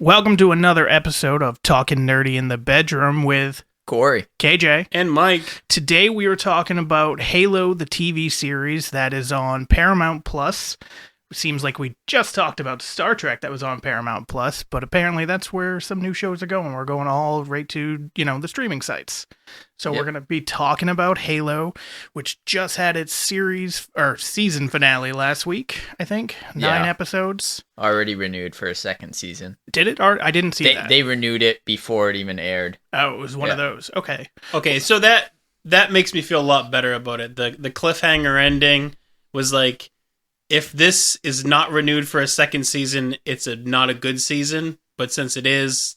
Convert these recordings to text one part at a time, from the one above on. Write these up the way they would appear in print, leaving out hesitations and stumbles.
Welcome to another episode of Talking Nerdy in the Bedroom with Corey, KJ, and Mike. Today we are talking about Halo, the TV series that is on Paramount Plus. It seems like we just talked about Star Trek that was on Paramount Plus, but apparently that's where some new shows are going. We're going all right to, the streaming sites. So We're going to be talking about Halo, which just had its season finale last week, I think. 9 episodes. Already renewed for a second season. Did it? Or I didn't see that. They renewed it before it even aired. Oh, it was one of those. Okay. Okay, so that makes me feel a lot better about it. The cliffhanger ending was like, if this is not renewed for a second season, it's not a good season. But since it is,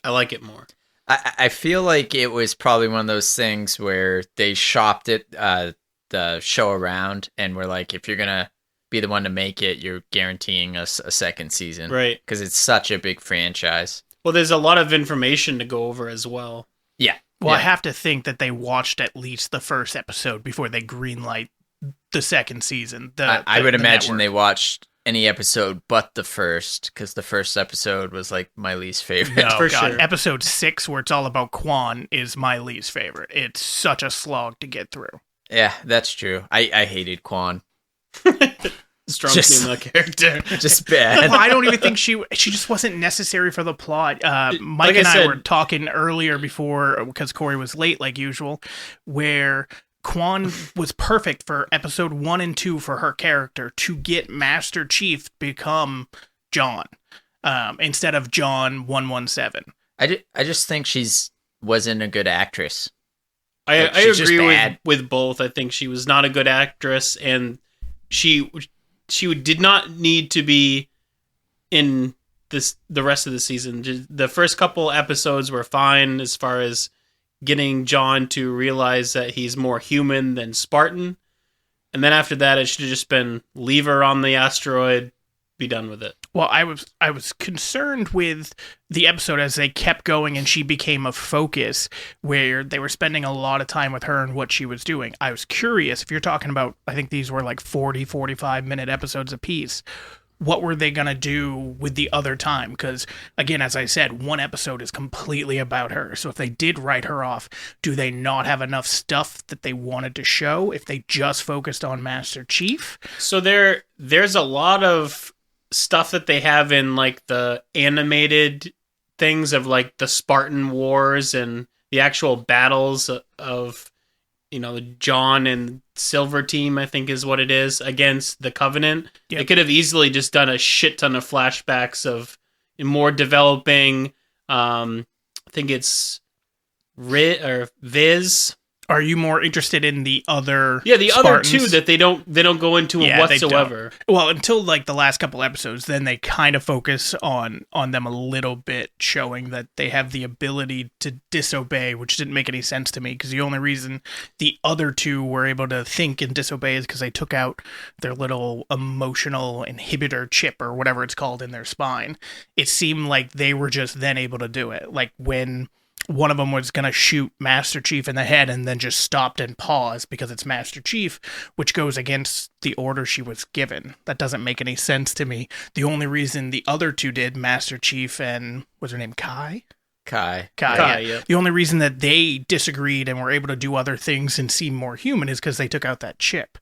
I like it more. I feel like it was probably one of those things where they shopped it, the show around, and were like, if you're going to be the one to make it, you're guaranteeing us a second season. Right. Because it's such a big franchise. Well, there's a lot of information to go over as well. Yeah. Well, I have to think that they watched at least the first episode before they greenlight the second season. I would imagine they watched any episode but the first, because the first episode was like my least favorite. No, for God. Sure. Episode 6, where it's all about Quan, is my least favorite. It's such a slog to get through. Yeah, that's true. I hated Quan. Strong female character. Just bad. Well, I don't even think she just wasn't necessary for the plot. Mike and I were talking earlier before, because Corey was late like usual, where Quan was perfect for episode 1 and 2 for her character to get Master Chief become John instead of John 117. I just think wasn't a good actress. I agree with both. I think she was not a good actress, and she did not need to be in the rest of the season. Just the first couple episodes were fine as far as getting John to realize that he's more human than Spartan. And then after that, it should have just been leave her on the asteroid, be done with it. Well, I was concerned with the episode as they kept going and she became a focus where they were spending a lot of time with her and what she was doing. I was curious, if you're talking about, I think these were like 40, 45-minute episodes apiece, what were they going to do with the other time? Because, again, as I said, one episode is completely about her. So if they did write her off, do they not have enough stuff that they wanted to show if they just focused on Master Chief? So there's a lot of stuff that they have in like the animated things of like the Spartan Wars and the actual battles of John and Silver Team, I think is what it is, against the Covenant. Yep. They could have easily just done a shit ton of flashbacks of more developing. I think it's Viz. Are you more interested in the other? Yeah, the Spartans? other two that they don't go into whatsoever. Well, until like the last couple episodes, then they kind of focus on them a little bit, showing that they have the ability to disobey, which didn't make any sense to me because the only reason the other two were able to think and disobey is because they took out their little emotional inhibitor chip or whatever it's called in their spine. It seemed like they were just then able to do it, like when one of them was going to shoot Master Chief in the head and then just stopped and paused because it's Master Chief, which goes against the order she was given. That doesn't make any sense to me. The only reason the other two did, Master Chief and, was her name Kai? Kai, yeah. The only reason that they disagreed and were able to do other things and seem more human is because they took out that chip.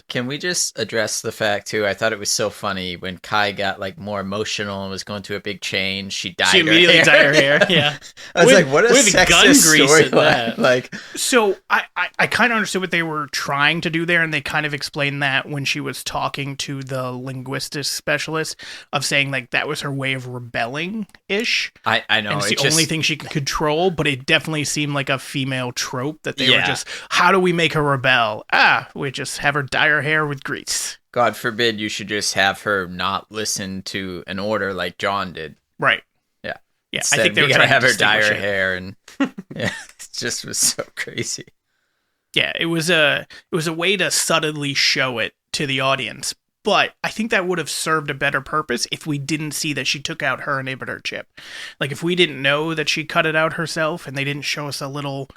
Can we just address the fact, too? I thought it was so funny when Kai got like more emotional and was going through a big change. She immediately dyed her hair. Yeah. I was like, what a sexist storyline. Like, so I kind of understood what they were trying to do there, and they kind of explained that when she was talking to the linguistics specialist of saying like that was her way of rebelling-ish. I know. And it's the only thing she could control, but it definitely seemed like a female trope that they were just, how do we make her rebel? We just have her dye her hair with grease. God forbid you should just have her not listen to an order like John did. Right. Yeah. Instead, I think they were trying to have her dye her it. hair, and it just was so crazy. Yeah, it was a way to subtly show it to the audience. But I think that would have served a better purpose if we didn't see that she took out her inhibitor chip. Like, if we didn't know that she cut it out herself and they didn't show us a little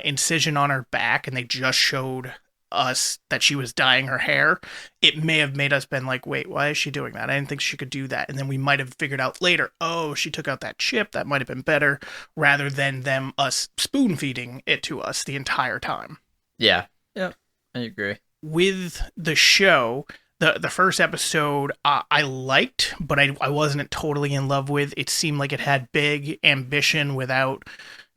incision on her back and they just showed us that she was dyeing her hair, it may have made us been like, wait, why is she doing that? I didn't think she could do that. And then we might have figured out later, oh, she took out that chip. That might have been better, rather than us spoon feeding it to us the entire time. Yeah. Yeah, I agree. With the show, the first episode I liked, but I wasn't totally in love with. It seemed like it had big ambition without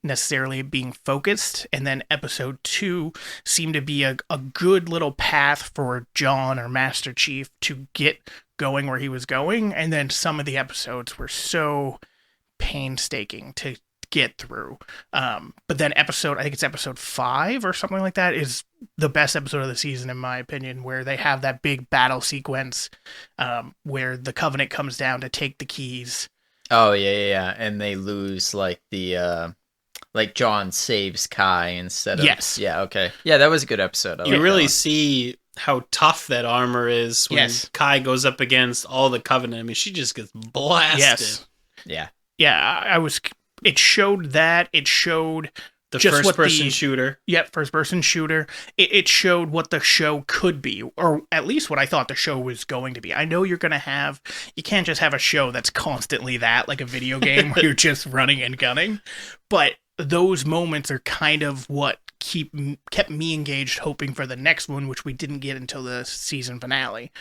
necessarily being focused. And then episode 2 seemed to be a good little path for John or Master Chief to get going where he was going. And then some of the episodes were so painstaking to get through. But then I think it's episode 5 or something like that, is the best episode of the season, in my opinion, where they have that big battle sequence where the Covenant comes down to take the keys. Oh, yeah. And they lose, like, the... like John saves Kai instead of... Yes. Yeah, okay. Yeah, that was a good episode. You really see how tough that armor is when Kai goes up against all the Covenant. I mean, she just gets blasted. Yes. Yeah. Yeah, it showed that. It showed the first-person shooter. Yep, first-person shooter. It showed what the show could be, or at least what I thought the show was going to be. I know you can't just have a show that's constantly that, like a video game where you're just running and gunning, but those moments are kind of what kept me engaged, hoping for the next one, which we didn't get until the season finale.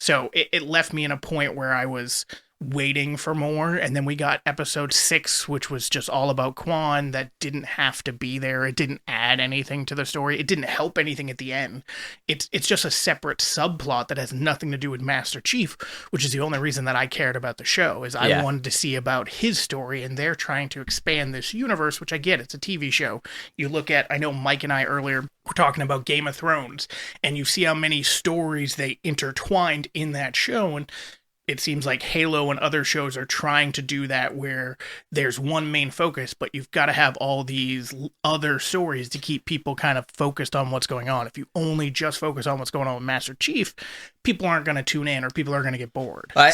So it left me in a point where I was waiting for more, and then we got episode 6, which was just all about Quan. That didn't have to be there. It didn't add anything to the story. It didn't help anything at the end. It's just a separate subplot that has nothing to do with Master Chief, which is the only reason that I cared about the show, is I wanted to see about his story, and they're trying to expand this universe, which I get. It's a TV show. You look at, I know Mike and I earlier were talking about Game of Thrones, and you see how many stories they intertwined in that show, and it seems like Halo and other shows are trying to do that, where there's one main focus, but you've got to have all these other stories to keep people kind of focused on what's going on. If you only just focus on what's going on with Master Chief, people aren't going to tune in, or people are going to get bored. I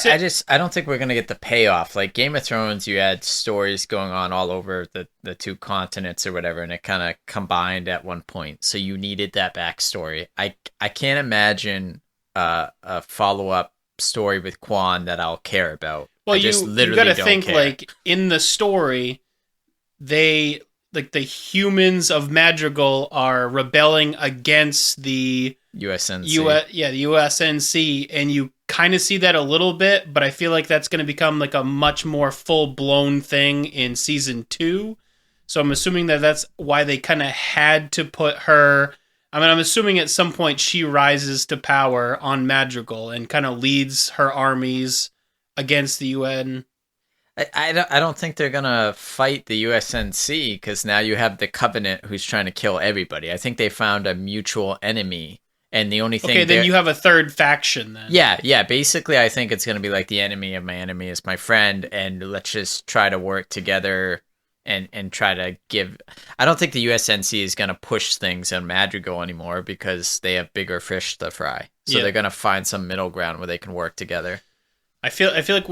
don't think we're going to get the payoff. Like Game of Thrones, you had stories going on all over the 2 continents or whatever, and it kind of combined at one point. So you needed that backstory. I can't imagine a follow-up story with Quan that I'll care about. Well, you got to think care. Like in the story, they like the humans of Madrigal are rebelling against the USNC. The USNC, and you kind of see that a little bit, but I feel like that's going to become like a much more full-blown thing in season 2. So I'm assuming that that's why they kind of had to put her. I mean, I'm assuming at some point she rises to power on Madrigal and kind of leads her armies against the UN. I don't think they're going to fight the USNC, because now you have the Covenant who's trying to kill everybody. I think they found a mutual enemy. And the only thing... Okay, then you have a third faction then. Yeah. Basically, I think it's going to be like the enemy of my enemy is my friend, and let's just try to work together and try to give... I don't think the USNC is going to push things on Madrigal anymore, because they have bigger fish to fry. So they're going to find some middle ground where they can work together. I feel like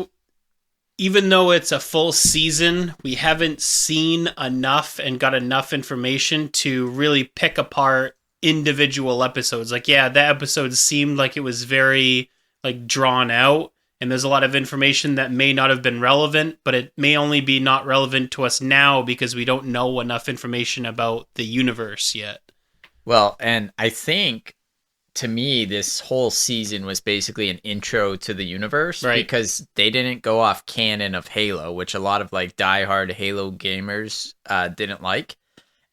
even though it's a full season, we haven't seen enough and got enough information to really pick apart individual episodes. Like, yeah, that episode seemed like it was very like drawn out, and there's a lot of information that may not have been relevant, but it may only be not relevant to us now because we don't know enough information about the universe yet. Well, and I think, to me, this whole season was basically an intro to the universe, right? Because they didn't go off canon of Halo, which a lot of like diehard Halo gamers didn't like.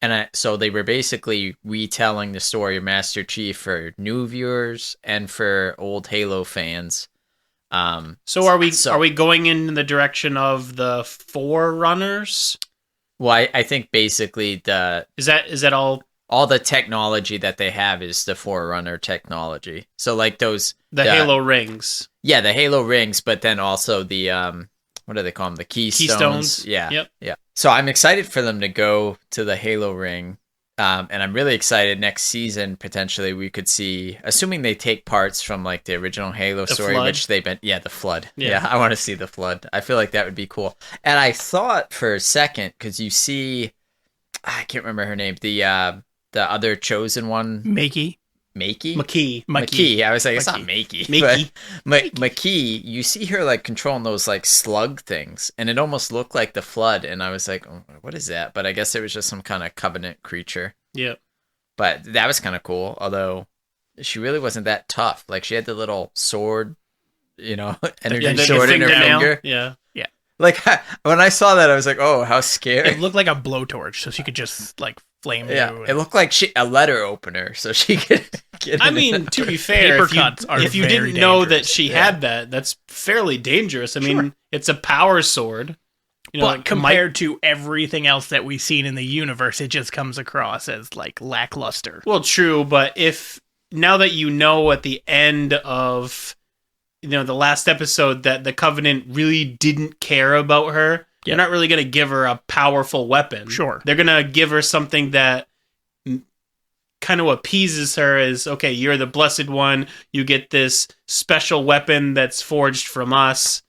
And so they were basically retelling the story of Master Chief for new viewers and for old Halo fans. So are we going in the direction of the Forerunners? Well, I think basically is that all the technology that they have is the Forerunner technology. So like the Halo rings. Yeah, the Halo rings, but then also the what do they call them? The keystones. Yeah. Yep. Yeah. So I'm excited for them to go to the Halo ring. And I'm really excited next season, potentially we could see, assuming they take parts from like the original Halo story, flood. Which they've been, the flood. Yeah, I want to see the flood. I feel like that would be cool. And I thought for a second, because you see, I can't remember her name, the other chosen one. Makey. Makee. I was like, it's not Makee. But Makee, you see her like controlling those like slug things, and it almost looked like the Flood, and I was like, oh, what is that? But I guess it was just some kind of Covenant creature. Yep. But that was kind of cool, although she really wasn't that tough. Like, she had the little sword, energy sword in her finger. Yeah. Like, when I saw that, I was like, oh, how scary. It looked like a blowtorch, so she could just, like, flame through. It looked like a letter opener, so she could get I mean, to be fair, if you didn't know that she had that, that's fairly dangerous. I mean, it's a power sword. But compared to everything else that we've seen in the universe, it just comes across as, like, lackluster. Well, true, but now that you know at the end of the last episode that the Covenant really didn't care about her, you're not really going to give her a powerful weapon. Sure. They're going to give her something that kind of appeases her as, okay, you're the Blessed One, you get this special weapon that's forged from us,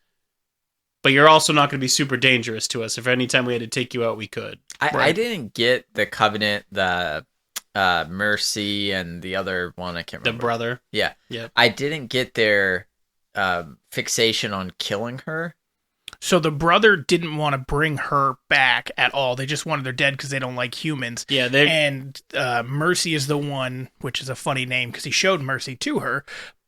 but you're also not going to be super dangerous to us. If anytime we had to take you out, we could. I didn't get the Covenant, the Mercy, and the other one, I can't remember. The brother. Yeah. Yep. I didn't get their fixation on killing her. So the brother didn't want to bring her back at all. They just wanted her dead because they don't like humans. Yeah, and Mercy is the one, which is a funny name because he showed mercy to her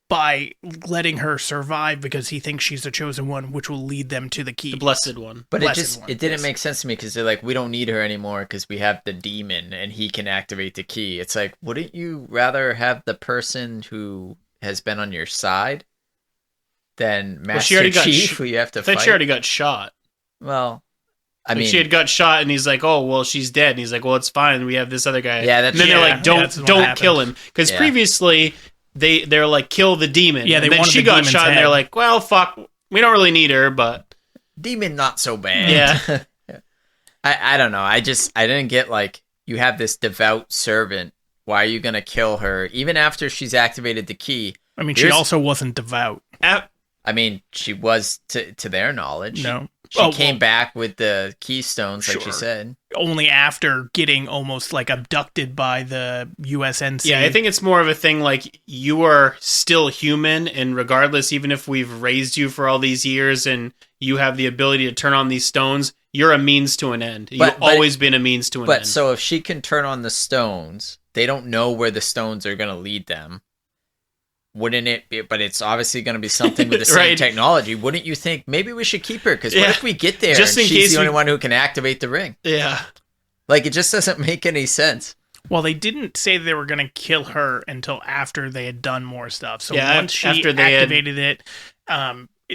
by letting her survive because he thinks she's the chosen one, which will lead them to the key. The Blessed One. But it didn't make sense to me because they're like, we don't need her anymore because we have the demon and he can activate the key. It's like, wouldn't you rather have the person who has been on your side than Master Chief, who you have to fight? I think she already got shot. Well, I mean, she had got shot, and he's like, "Oh, well, she's dead." And he's like, "Well, it's fine. We have this other guy." Yeah, that's. And then they're like, "Don't kill him," because previously they're like, "Kill the demon." Yeah, and then she got shot, and they're like, "Well, fuck, we don't really need her, but demon not so bad." Yeah. I don't know. I didn't get, like, you have this devout servant. Why are you gonna kill her even after she's activated the key? I mean, she also wasn't devout. I mean, she was to their knowledge. No. She came back with the keystones, like she said. Only after getting almost, like, abducted by the USNC. Yeah, I think it's more of a thing like, you are still human, and regardless, even if we've raised you for all these years and you have the ability to turn on these stones, you're a means to an end. You've always been a means to an end. But so if she can turn on the stones, they don't know where the stones are going to lead them. Wouldn't it be, but it's obviously going to be something with the same technology. Wouldn't you think maybe we should keep her? Because what if we get there just and she's the only we... one who can activate the ring? Yeah. Like, it just doesn't make any sense. Well, they didn't say they were going to kill her until after they had done more stuff. So once she activated it,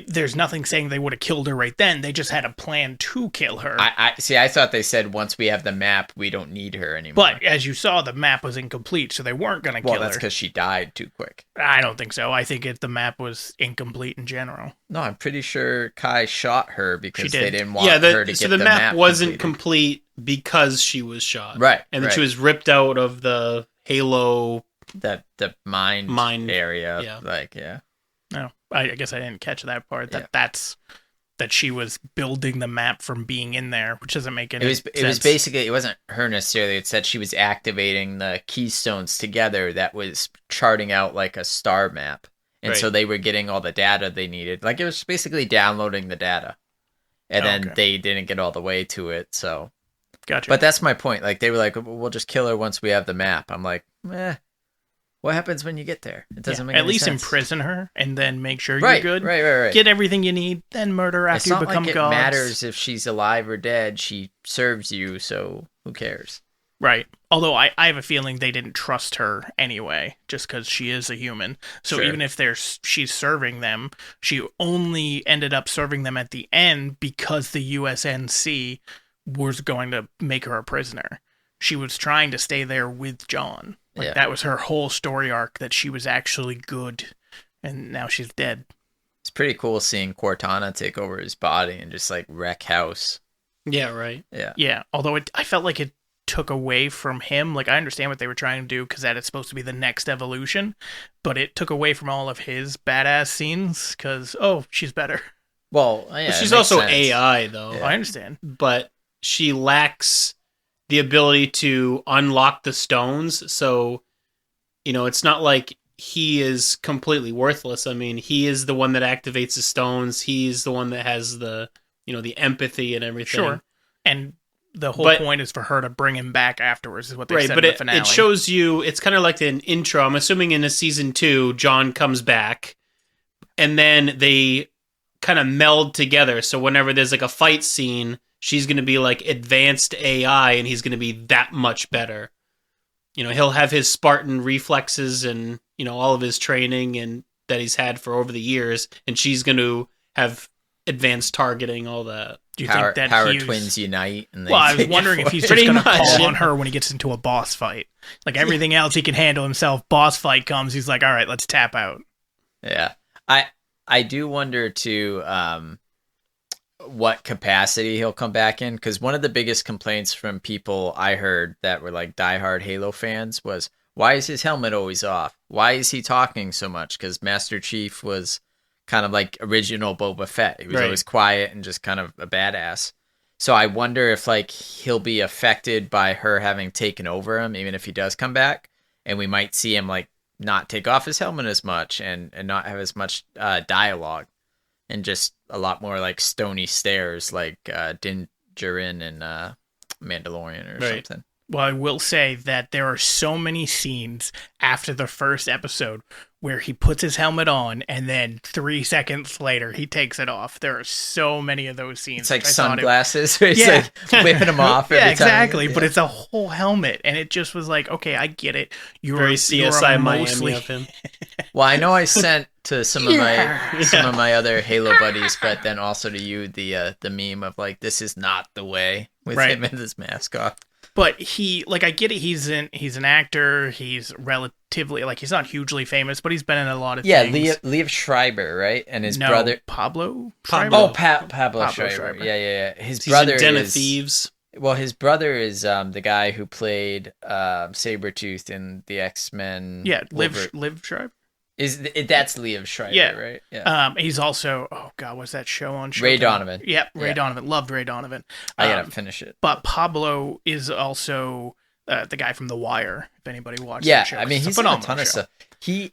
there's nothing saying they would have killed her right then. They just had a plan to kill her. I thought they said once we have the map, we don't need her anymore. But as you saw, the map was incomplete, so they weren't going to kill her. Well, that's because she died too quick. I don't think so. I think the map was incomplete in general. No, I'm pretty sure Kai shot her because they didn't want her to get so the map wasn't completed. complete because she was shot. Right. And then she was ripped out of the Halo... The mind area. Yeah. No, I guess I didn't catch that part. That she was building the map from being in there, which doesn't make any sense. It was basically, it wasn't her necessarily. It said she was activating the keystones together that was charting out like a star map. And so they were getting all the data they needed. Like, it was basically downloading the data. And then they didn't get all the way to it, so. Gotcha. But that's my point. Like, they were like, we'll just kill her once we have the map. I'm like, what happens when you get there? It doesn't make any sense. At least imprison her and then make sure you're good. Right. Get everything you need, then murder her after you become gods. It matters if she's alive or dead. She serves you, so who cares? Right. Although I have a feeling they didn't trust her anyway, just because she is a human. So even if she's serving them, she only ended up serving them at the end because the USNC was going to make her a prisoner. She was trying to stay there with John. That was her whole story arc, that she was actually good, and now she's dead. It's pretty cool seeing Cortana take over his body and just, like, wreck house. Yeah, right. Yeah, although I felt like it took away from him. Like, I understand what they were trying to do, because that is supposed to be the next evolution, but it took away from all of his badass scenes, because, she's better. Well, she's also sense. AI, though. Yeah. I understand. But she lacks the ability to unlock the stones, so it's not like he is completely worthless. I mean, he is the one that activates the stones. He's the one that has the empathy and everything. Sure. And the whole point is for her to bring him back afterwards, is what they said in the finale. It shows you, it's kind of like an intro. I'm assuming in a season 2, John comes back, and then they kind of meld together. So whenever there's like a fight scene, she's going to be like advanced AI, and he's going to be that much better. He'll have his Spartan reflexes and, all of his training and that he's had for over the years, and she's going to have advanced targeting, all that. Do you think that power twins unite? And I was wondering if he's just going to call on her when he gets into a boss fight. Like everything else he can handle himself. Boss fight comes, he's like, all right, let's tap out. Yeah. I do wonder, too, what capacity he'll come back in. Because one of the biggest complaints from people I heard that were like diehard Halo fans was, why is his helmet always off? Why is he talking so much? Because Master Chief was kind of like original Boba Fett. He was always quiet and just kind of a badass. So I wonder if like he'll be affected by her having taken over him, even if he does come back, and we might see him like not take off his helmet as much and not have as much dialogue, and just a lot more like stony stares like Din Djarin and Mandalorian or something. Well, I will say that there are so many scenes after the first episode where he puts his helmet on and then 3 seconds later he takes it off. There are so many of those scenes. It's like sunglasses where he's like whipping them off every exactly. time. Yeah. But it's a whole helmet, and it just was like, okay, I get it. You're very CSI Miami of him. Well, I know I sent to some of my other Halo buddies, but then also to you the meme of like, this is not the way with him and his mask off. But I get it. He's an actor. He's relatively, he's not hugely famous, but he's been in a lot of things. Yeah, Liev Schreiber, right? And his brother... Pablo? Oh, Pablo Schreiber. Yeah. His brother is... Den of Thieves. Well, his brother is the guy who played Sabretooth in the X-Men... Yeah, Liev Schreiber? That's Liev Schreiber, right? Yeah. He's also, what's that show on? Ray Donovan. Yep, Ray Donovan. Loved Ray Donovan. I gotta finish it. But Pablo is also the guy from The Wire. If anybody watched that show, I mean, he's in a ton of stuff.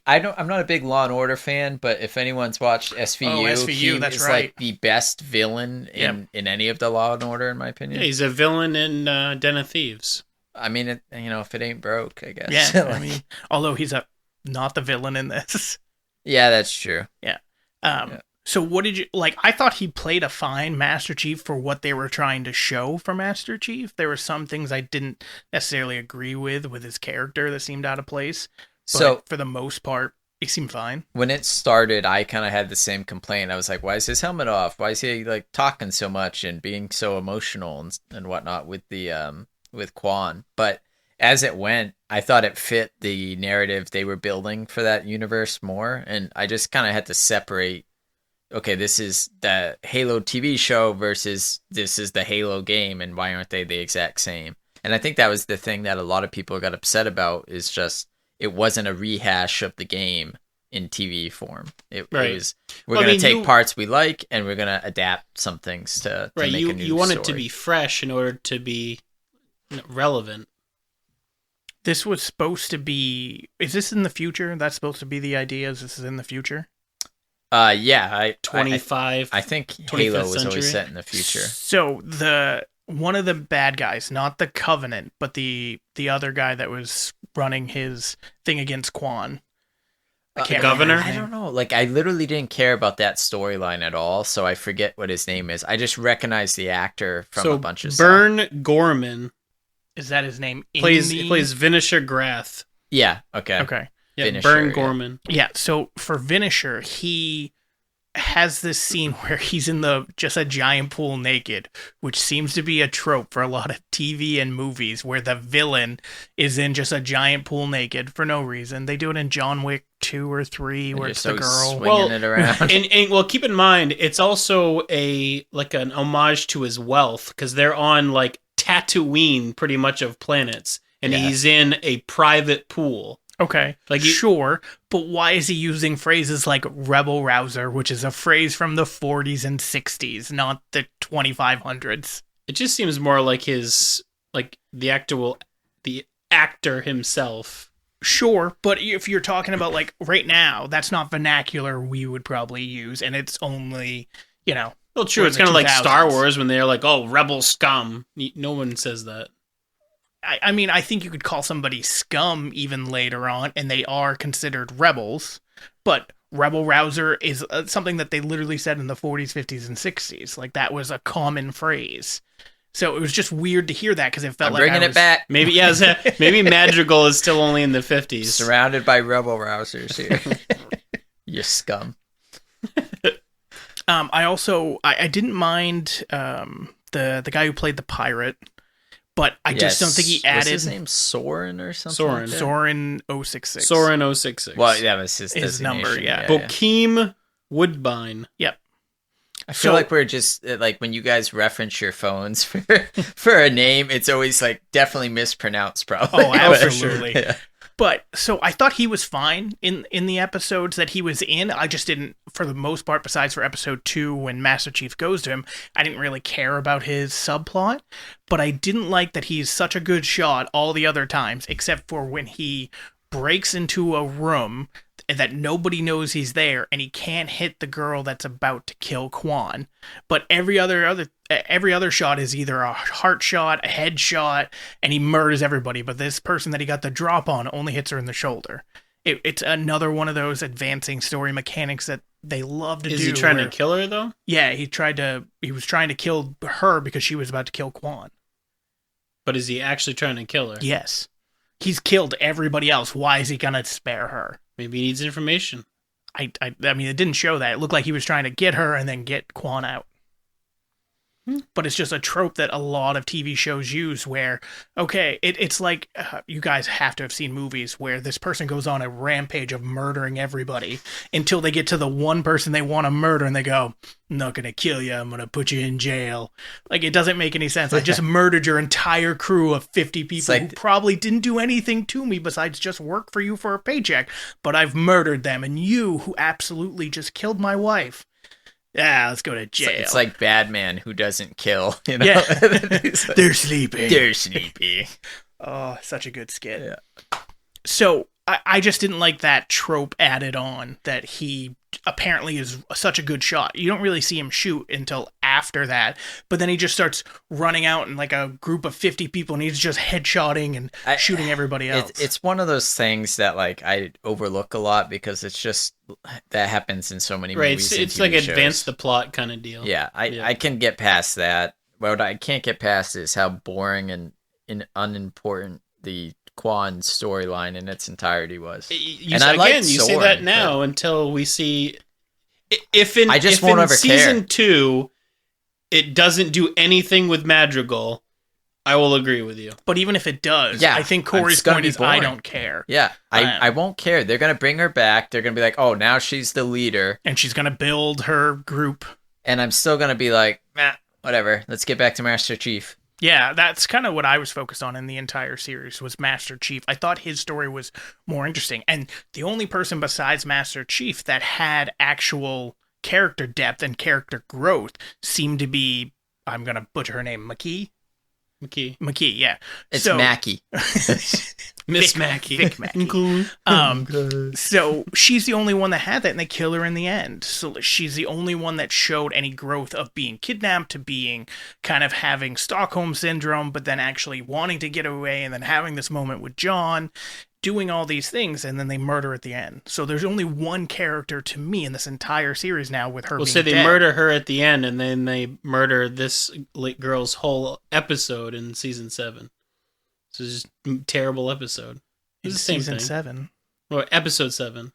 I'm not a big Law and Order fan, but if anyone's watched SVU, he that's is like the best villain in any of the Law and Order, in my opinion. Yeah, he's a villain in Den of Thieves. I mean, if it ain't broke, I guess. Yeah, I mean, although he's not the villain in this. Yeah, that's true. Yeah. So what did you like? I thought he played a fine Master Chief for what they were trying to show for Master Chief. There were some things I didn't necessarily agree with his character that seemed out of place. But so for the most part, he seemed fine. When it started, I kind of had the same complaint. I was like, why is his helmet off? Why is he like talking so much and being so emotional and whatnot with the with Quan? But as it went, I thought it fit the narrative they were building for that universe more. And I just kind of had to separate, okay, this is the Halo TV show versus this is the Halo game, and why aren't they the exact same? And I think that was the thing that a lot of people got upset about, is just it wasn't a rehash of the game in TV form. It was, we're going to take parts we like and we're going to adapt some things to make a new story. You want it to be fresh in order to be relevant. This was supposed to be... Is this in the future? That's supposed to be the idea? Is this in the future? Yeah. 25. I think Halo was always set in the future. So one of the bad guys, not the Covenant, but the other guy that was running his thing against Quan. The governor? I don't know. Like, I literally didn't care about that storyline at all, so I forget what his name is. I just recognize the actor from a bunch of Bern stuff. Gorman. Is that his name? He plays Vinisher Grath. Yeah, okay. Yeah, Vinisher, Bern Gorman. Yeah, so for Vinisher, he has this scene where he's in just a giant pool naked, which seems to be a trope for a lot of TV and movies, where the villain is in just a giant pool naked for no reason. They do it in John Wick 2 or 3, where it's the girl swinging it around. And keep in mind, it's also an homage to his wealth, because they're on like Tatooine, pretty much, of planets, and he's in a private pool. Okay, sure, but why is he using phrases like rebel rouser, which is a phrase from the 40s and 60s, not the 2500s? It just seems more like his, like the actor himself. Sure, but if you're talking about like right now, that's not vernacular we would probably use, and it's only, Well, true. It's kind of like Star Wars when they're like, "Oh, rebel scum." No one says that. I mean, I think you could call somebody scum even later on, and they are considered rebels. But rebel rouser is something that they literally said in the 40s, 50s, and 60s. Like that was a common phrase. So it was just weird to hear that because it felt like bringing it back. Maybe maybe Madrigal is still only in the 50s. Surrounded by rebel rousers here. You scum. I didn't mind the guy who played the pirate, but I just don't think he added. What's his name? Soren or something? Soren 066. Soren 066. Well, yeah, that's his number. Yeah. Bokeem Woodbine. Yep. I feel like we're just like when you guys reference your phones for a name, it's always like definitely mispronounced, probably. Oh, absolutely. Yeah. But so I thought he was fine in the episodes that he was in. I just didn't, for the most part, besides for episode 2 when Master Chief goes to him, I didn't really care about his subplot. But I didn't like that he's such a good shot all the other times, except for when he breaks into a room that nobody knows he's there, and he can't hit the girl that's about to kill Quan. But every other shot is either a heart shot, a head shot, and he murders everybody. But this person that he got the drop on only hits her in the shoulder. It's another one of those advancing story mechanics that they love to do. Is he trying to kill her though? Yeah, he was trying to kill her because she was about to kill Quan. But is he actually trying to kill her? Yes. He's killed everybody else. Why is he gonna spare her? Maybe he needs information. I mean, it didn't show that. It looked like he was trying to get her and then get Quan out. But it's just a trope that a lot of TV shows use where, okay, it's like, you guys have to have seen movies where this person goes on a rampage of murdering everybody until they get to the one person they want to murder and they go, I'm not going to kill you, I'm going to put you in jail. Like, it doesn't make any sense. I just murdered your entire crew of 50 people who probably didn't do anything to me besides just work for you for a paycheck, but I've murdered them, and you, who absolutely just killed my wife, yeah, let's go to jail. It's like Batman who doesn't kill. You know? Yeah. They're sleeping. They're sleepy. Oh, such a good skit. Yeah. So I just didn't like that trope added on that he apparently is such a good shot. You don't really see him shoot until after that, but then he just starts running out in like a group of 50 people and he's just headshotting and shooting everybody else. It's one of those things that like I overlook a lot because it's just that happens in so many movies. It's like advance the plot kind of deal. Yeah, I can get past that. What I can't get past is how boring and unimportant the Quan storyline in its entirety was. You say that now until we see if in season 2 it doesn't do anything with Madrigal, I will agree with you. But even if it does, I think Corey's point is I don't care. Yeah, I won't care. They're going to bring her back. They're going to be like, oh, now she's the leader. And she's going to build her group. And I'm still going to be like, whatever. Let's get back to Master Chief. Yeah, that's kind of what I was focused on in the entire series was Master Chief. I thought his story was more interesting. And the only person besides Master Chief that had actual character depth and character growth seemed to be, I'm going to butcher her name, McKee, yeah. It's Mackie. Miss Mackie. Vic Mackie. So she's the only one that had that, and they kill her in the end. So she's the only one that showed any growth of being kidnapped to being kind of having Stockholm Syndrome, but then actually wanting to get away and then having this moment with John, doing all these things, and then they murder at the end. So there's only one character to me in this entire series now with her being dead. So they murder her at the end, and then they murder this girl's whole episode in season 7. So it's just a terrible episode. It's season 7. Well, episode 7.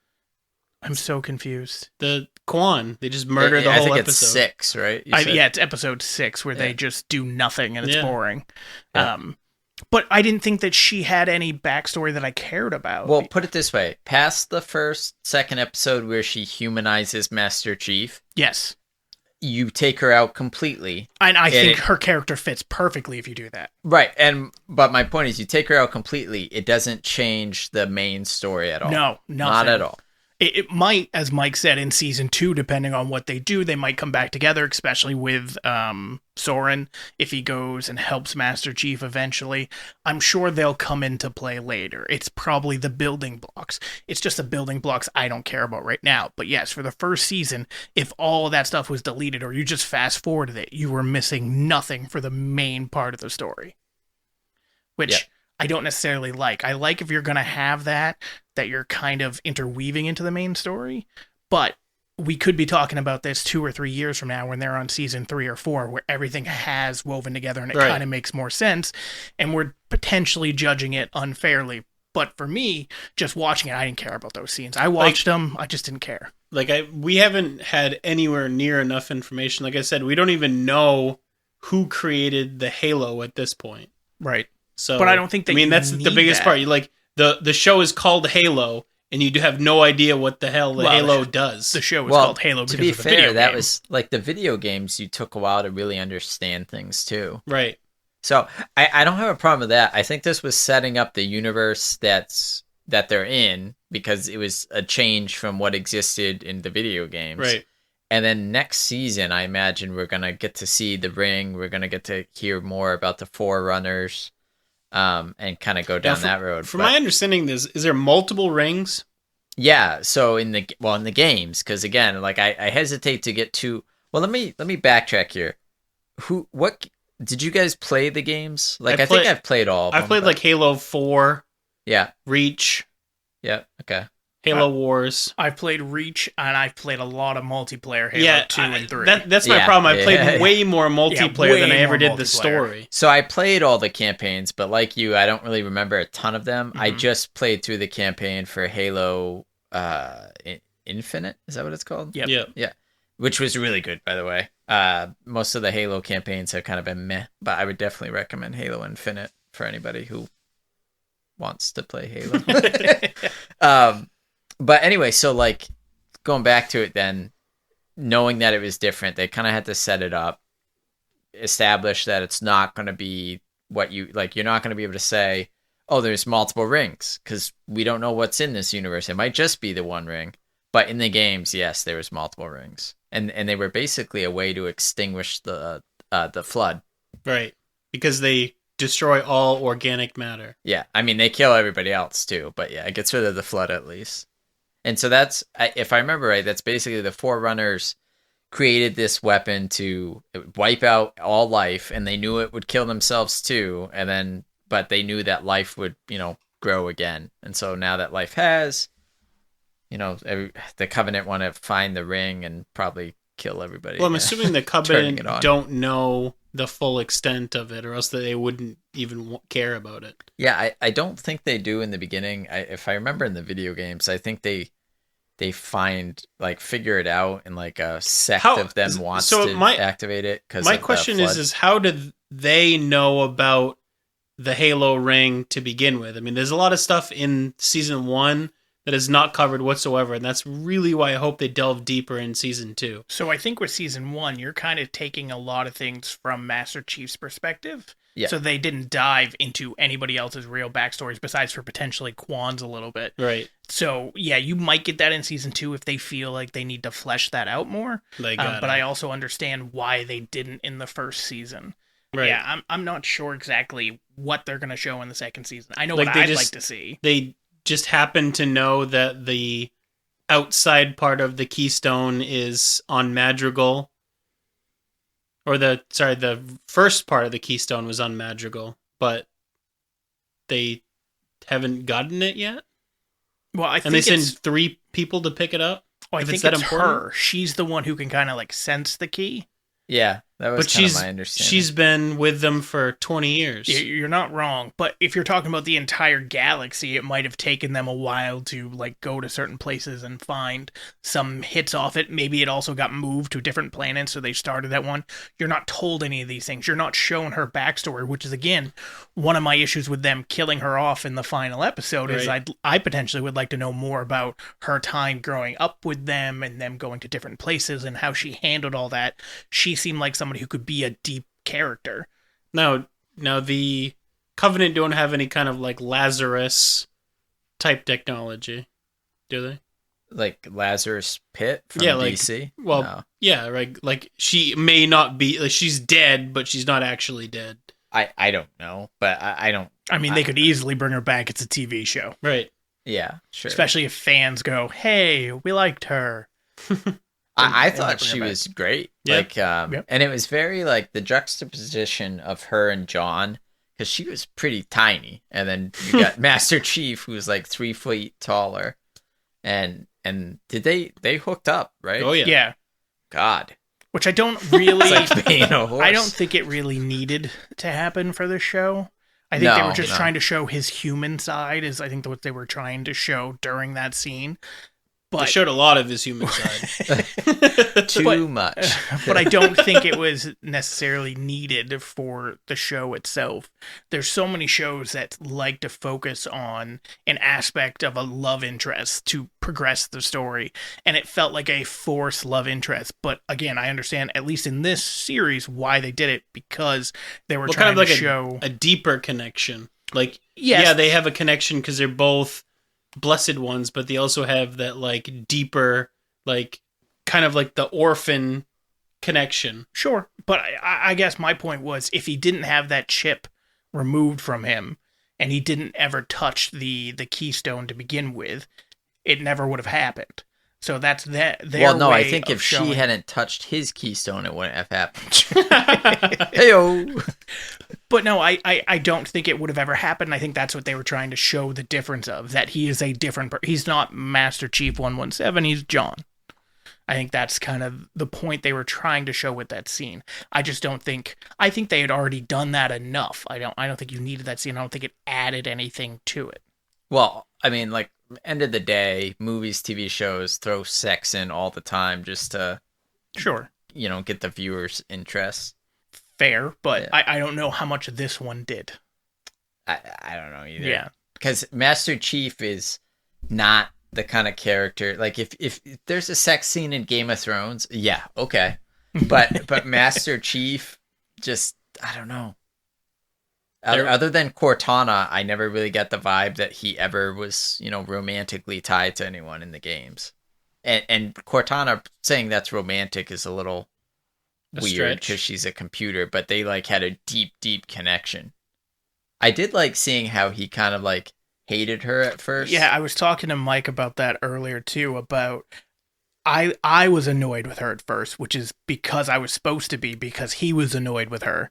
I'm so confused. The Quan, they just murder the whole episode. I think it's 6, right? Yeah, it's episode 6 where they just do nothing and it's boring. Yeah. But I didn't think that she had any backstory that I cared about. Well, put it this way. Past the second episode where she humanizes Master Chief. Yes. You take her out completely. And I think her character fits perfectly if you do that. Right. But my point is you take her out completely. It doesn't change the main story at all. No, nothing. Not at all. It might, as Mike said, in season 2, depending on what they do, they might come back together, especially with Soren, if he goes and helps Master Chief eventually. I'm sure they'll come into play later. It's probably the building blocks. It's just the building blocks I don't care about right now. But yes, for the first season, if all of that stuff was deleted or you just fast forwarded it, you were missing nothing for the main part of the story. Which I don't necessarily like. I like if you're going to have that you're kind of interweaving into the main story. But we could be talking about this 2 or 3 years from now when they're on season 3 or 4, where everything has woven together and it kind of makes more sense. And we're potentially judging it unfairly. But for me, just watching it, I didn't care about those scenes. I watched them. I just didn't care. We haven't had anywhere near enough information. Like I said, we don't even know who created the Halo at this point. Right. So, but I don't think that's the biggest part. The show is called Halo, and you do have no idea what the hell Halo does. The show is called Halo because to be of the fair, video that game. was like the video games. You took a while to really understand things too, right? So I don't have a problem with that. I think this was setting up the universe that they're in because it was a change from what existed in the video games, right? And then next season, I imagine we're gonna get to see the ring. We're gonna get to hear more about the Forerunners. And kind of go down that road. From my understanding, is there multiple rings? Yeah. So in the games, because again, like I hesitate to get too. Well, let me backtrack here. What did you guys play the games? Like I think I've played all. I've played like Halo 4. Yeah. Reach. Yeah. Okay. Halo Wars. I've played Reach, and I've played a lot of multiplayer Halo 2 and 3. That's my problem. I played way more multiplayer than I ever did the story. So I played all the campaigns, but like you, I don't really remember a ton of them. Mm-hmm. I just played through the campaign for Halo Infinite. Is that what it's called? Yep. Yeah. Which was really good, by the way. Most of the Halo campaigns have kind of been meh, but I would definitely recommend Halo Infinite for anybody who wants to play Halo. But anyway, so like going back to it then, knowing that it was different, they kind of had to set it up, establish that it's not going to be what you like. You're not going to be able to say, oh, there's multiple rings because we don't know what's in this universe. It might just be the one ring. But in the games, yes, there was multiple rings. And they were basically a way to extinguish the flood. Right. Because they destroy all organic matter. Yeah. I mean, they kill everybody else too. But yeah, it gets rid of the flood at least. And so that's, if I remember right, that's basically the Forerunners created this weapon to wipe out all life, and they knew it would kill themselves too. And then, but they knew that life would, grow again. And so now that life has, the Covenant want to find the ring and probably kill everybody. Well, I'm assuming the Covenant don't know the full extent of it, or else they wouldn't even care about it. Yeah, I don't think they do in the beginning. If I remember in the video games, I think they figure it out, and like a sect of them wants to activate it. My question is how did they know about the Halo ring to begin with? I mean, there's a lot of stuff in season 1 that is not covered whatsoever, and that's really why I hope they delve deeper in season 2. So I think with season 1, you're kind of taking a lot of things from Master Chief's perspective. Yeah. So they didn't dive into anybody else's real backstories besides for potentially Quan's a little bit. Right. So, yeah, you might get that in season 2 if they feel like they need to flesh that out more. But I also understand why they didn't in the first season. Right. Yeah, I'm not sure exactly what they're going to show in the second season. I know what I'd like to see. They just happen to know that the outside part of the Keystone is on Madrigal. Or the first part of the Keystone was on Madrigal, but they haven't gotten it yet. Well, I think they send 3 people to pick it up. Oh, I think it's her. She's the one who can kind of like sense the key. Yeah, that was kind of my understanding. She's been with them for 20 years. You're not wrong, but if you're talking about the entire galaxy, it might have taken them a while to like go to certain places and find some hits off it. Maybe it also got moved to different planets, so they started at one. You're not told any of these things. You're not shown her backstory, which is, again, one of my issues with them killing her off in the final episode. Right. Is I potentially would like to know more about her time growing up with them and them going to different places and how she handled all that. She seemed like somebody who could be a deep character. Now the Covenant don't have any kind of like Lazarus type technology, do they? Like Lazarus Pit from like, DC? Well, No. yeah, right. Like she may not be, like she's dead, but she's not actually dead. I don't know, but I don't. I mean, they could easily bring her back. It's a TV show. Right. Yeah, sure. Especially if fans go, hey, we liked her. I thought she was great. Yep. Like, and it was very like the juxtaposition of her and John, because she was pretty tiny, and then you got Master Chief, who was like 3 feet taller, and did they hooked up, right? Oh yeah. Yeah. God, Which I don't really. it's like being a horse. I don't think it really needed to happen for the show. I think they were just No. trying to show his human side. Is I think what they were trying to show during that scene. They But showed a lot of his human side. too much. but I don't think it was necessarily needed for the show itself. There's so many shows that like to focus on an aspect of a love interest to progress the story, and it felt like a forced love interest. But again, I understand, at least in this series, why they did it, because they were trying kind of like to show a deeper connection. Like, Yes. yeah, they have a connection because they're both blessed ones, but they also have that like deeper, like kind of like the orphan connection. Sure, but I guess my point was, if he didn't have that chip removed from him, and he didn't ever touch the keystone to begin with, it never would have happened. So that's their Well, no, I way think of if showing- she hadn't touched his keystone, it wouldn't have happened. Heyo. But no, I don't think it would have ever happened. I think that's what they were trying to show the difference of, that he is a different he's not Master Chief 117, he's John. I think that's kind of the point they were trying to show with that scene. I just don't think, I think they had already done that enough. I don't think you needed that scene. I don't think it added anything to it. Well, I mean, like, end of the day, movies, TV shows throw sex in all the time just to, Sure. get the viewers' interest. Fair, but Yeah. I don't know how much this one did. I don't know either. Yeah. Because Master Chief is not the kind of character, like, if there's a sex scene in Game of Thrones, yeah, okay. But Master Chief, just, I don't know. Other than Cortana, I never really get the vibe that he ever was, romantically tied to anyone in the games. And Cortana saying that's romantic is a little weird because she's a computer, but they like had a deep, deep connection. I did like seeing how he kind of like hated her at first. Yeah, I was talking to Mike about that earlier too, about I was annoyed with her at first, which is because I was supposed to be, because he was annoyed with her,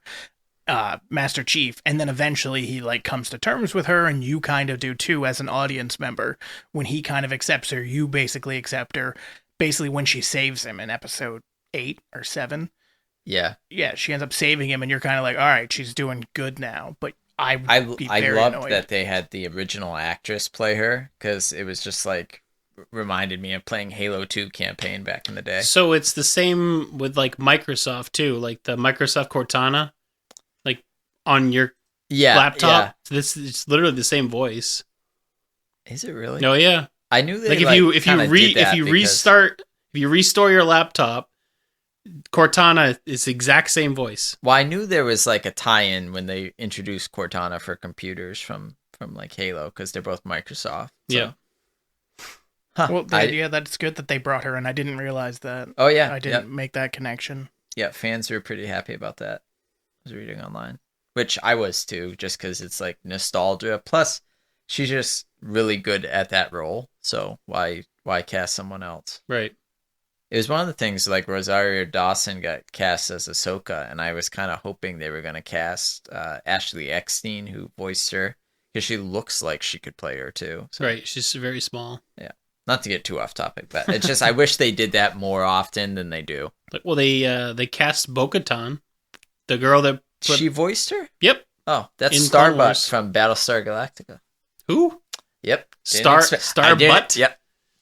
Master Chief, and then eventually he like comes to terms with her, and you kind of do too as an audience member. When he kind of accepts her, you basically accept her. Basically when she saves him in episode 8 or 7. Yeah, she ends up saving him, and you're kind of like, all right, she's doing good now. But I loved annoyed that they had the original actress play her, because it was just like reminded me of playing Halo 2 campaign back in the day. So it's the same with like Microsoft too, like the Microsoft Cortana, like on your laptop. Yeah. It's literally the same voice. Is it really? Oh yeah. I knew that. Like if you restore your laptop, Cortana is the exact same voice. Well, I knew there was like a tie-in when they introduced Cortana for computers from like Halo, because they're both Microsoft. So. Yeah. Huh. Well, the idea that it's good that they brought her, and I didn't realize that. Oh yeah, I didn't make that connection. Yeah, fans were pretty happy about that. I was reading online, which I was too, just because it's like nostalgia. Plus, she's just really good at that role, so why cast someone else? Right. It was one of the things, like Rosario Dawson got cast as Ahsoka, and I was kind of hoping they were going to cast Ashley Eckstein, who voiced her, because she looks like she could play her too. So. Right, she's very small. Yeah, not to get too off topic, but it's just I wish they did that more often than they do. Well, they cast Bo-Katan, the girl that She voiced her? Yep. Oh, that's In Starbuck Clone Wars. from Battlestar Galactica. Who? Yep. Starbuck? Yep.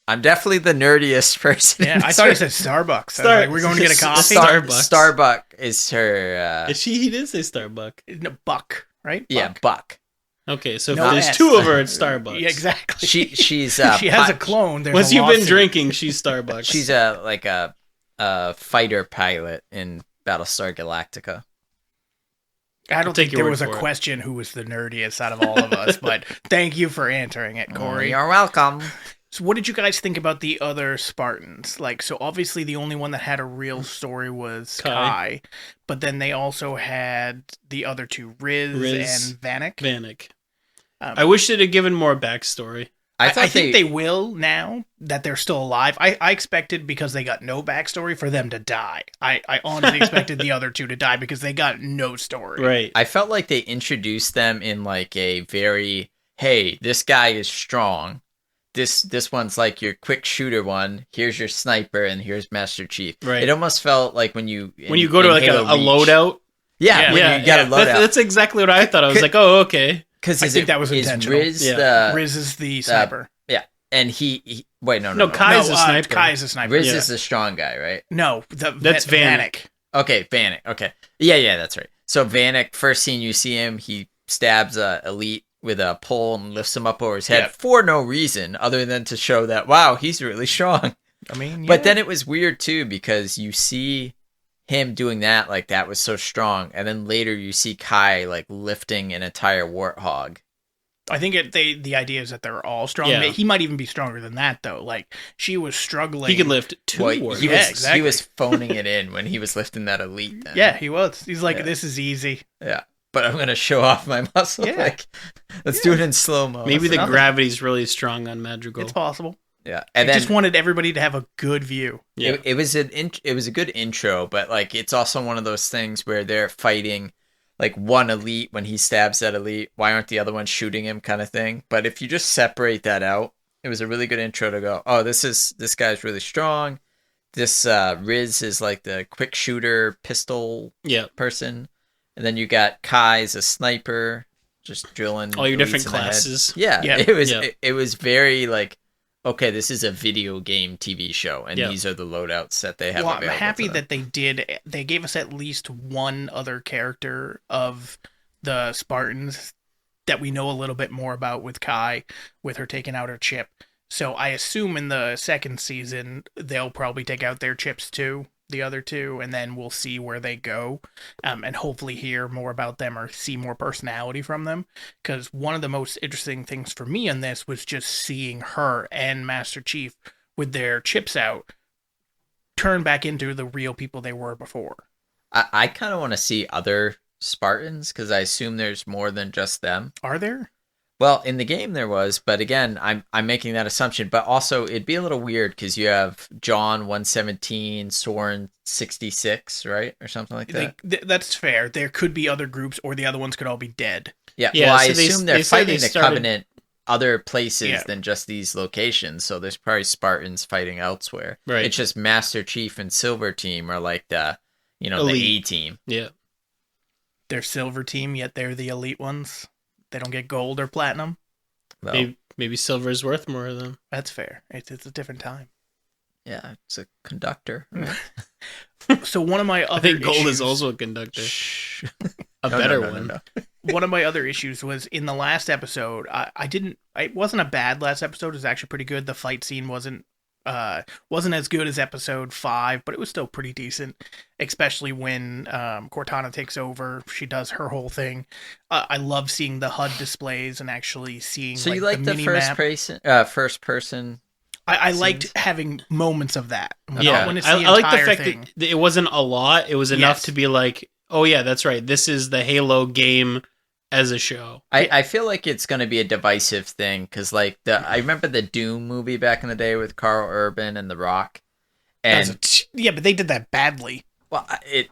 I'm definitely the nerdiest person. Yeah, I thought it said Starbucks. I was like, we're going to get a coffee. Starbucks. Starbuck is her. He did say Starbuck. No, Buck, right? Yeah, Buck. Okay, so No if there's S. two of her at Starbucks. Yeah, exactly. She's she has a clone. There's Once a you've been lawsuit. drinking, she's Starbucks. She's a fighter pilot in Battlestar Galactica. I don't take think your there word was a for it. question who was the nerdiest out of all of us, but thank you for answering it, Corey. You're welcome. So what did you guys think about the other Spartans? Like, so obviously the only one that had a real story was Kai, but then they also had the other two, Riz and Vanek. I wish they'd have given more backstory. I think they will now that they're still alive. I expected, because they got no backstory, for them to die. I honestly expected the other two to die because they got no story. Right. I felt like they introduced them in like a very, hey, this guy is strong. This one's like your quick shooter one. Here's your sniper, and here's Master Chief. Right. It almost felt like when you go to like a loadout. Yeah, you got a loadout. That's exactly what I thought. I was like, oh, okay. Because I think that was intentional. Riz is the sniper. And he wait, no, Kai is the sniper. Kai is the sniper. Riz is the strong guy, right? No, that's Vanek. Okay, Vanek. Okay, yeah, that's right. So Vanek, first scene you see him, he stabs Elite with a pole and lifts him up over his head for no reason other than to show that, wow, he's really strong. I mean, but then it was weird too, because you see him doing that, like that was so strong, and then later you see Kai like lifting an entire warthog. I think the idea is that they're all strong. Yeah. He might even be stronger than that, though. Like, she was struggling. He could lift two warthogs. Exactly. He was phoning it in when he was lifting that Elite. Then. Yeah, he was. He's like, this is easy. Yeah. But I'm going to show off my muscle. Yeah. Like, let's do it in slow-mo. Maybe the gravity's really strong on Madrigal. It's possible. Yeah. And I just wanted everybody to have a good view. Yeah. It was a good intro, but like it's also one of those things where they're fighting like one Elite when he stabs that Elite. Why aren't the other ones shooting him, kind of thing? But if you just separate that out, it was a really good intro to go, oh, this guy's really strong. This Riz is like the quick shooter pistol person. And then you got Kai as a sniper, just drilling all your different classes. Yeah. It was very like, okay, this is a video game TV show, and these are the loadouts that they have available. I'm happy that they gave us at least one other character of the Spartans that we know a little bit more about with Kai, with her taking out her chip. So I assume in the second season, they'll probably take out their chips too, the other two, and then we'll see where they go, and hopefully hear more about them or see more personality from them. Because one of the most interesting things for me in this was just seeing her and Master Chief with their chips out turn back into the real people they were before. I kind of want to see other Spartans, because I assume there's more than just them. Are there? Well, in the game there was, but again, I'm making that assumption. But also, it'd be a little weird because you have John 117, Soren 66, right, or something like that. That's fair. There could be other groups, or the other ones could all be dead. Yeah. Well, I assume they're fighting the Covenant other places than just these locations. So there's probably Spartans fighting elsewhere. Right. It's just Master Chief and Silver Team are like the Elite. the A team. Yeah. They're Silver Team, yet they're the elite ones. They don't get gold or platinum. Well, maybe silver is worth more of them. That's fair. It's a different time. Yeah, it's a conductor. So one of my other I think gold is also a conductor. A better one. No. One of my other issues was in the last episode. It wasn't a bad last episode. It was actually pretty good. The fight scene wasn't as good as episode 5, but it was still pretty decent, especially when Cortana takes over. She does her whole thing. I love seeing the HUD displays and actually seeing. So like, you like the first person? I liked having moments of that. Yeah, I like the fact that it wasn't a lot. It was enough to be like, oh yeah, that's right. This is the Halo game as a show. I feel like it's going to be a divisive thing because like I remember the Doom movie back in the day with Carl Urban and The Rock. And but they did that badly. Well, it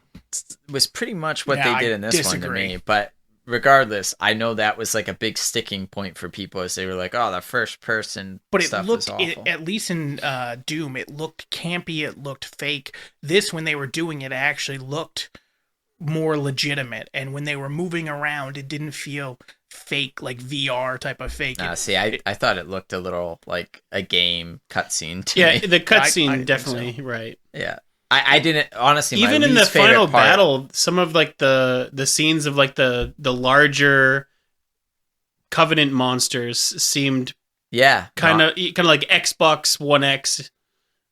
was pretty much what they did in this one to me. But regardless, I know that was like a big sticking point for people as they were like, oh, the first person stuff was awful. At least in Doom, it looked campy. It looked fake. This, when they were doing it, actually looked more legitimate, and when they were moving around it didn't feel fake, like VR type of fake. I thought it looked a little like a game cutscene to me. The cutscene definitely so. Right. Yeah, I didn't honestly. Even in the final battle, some of like the scenes of like the larger Covenant monsters seemed kind of like Xbox One X,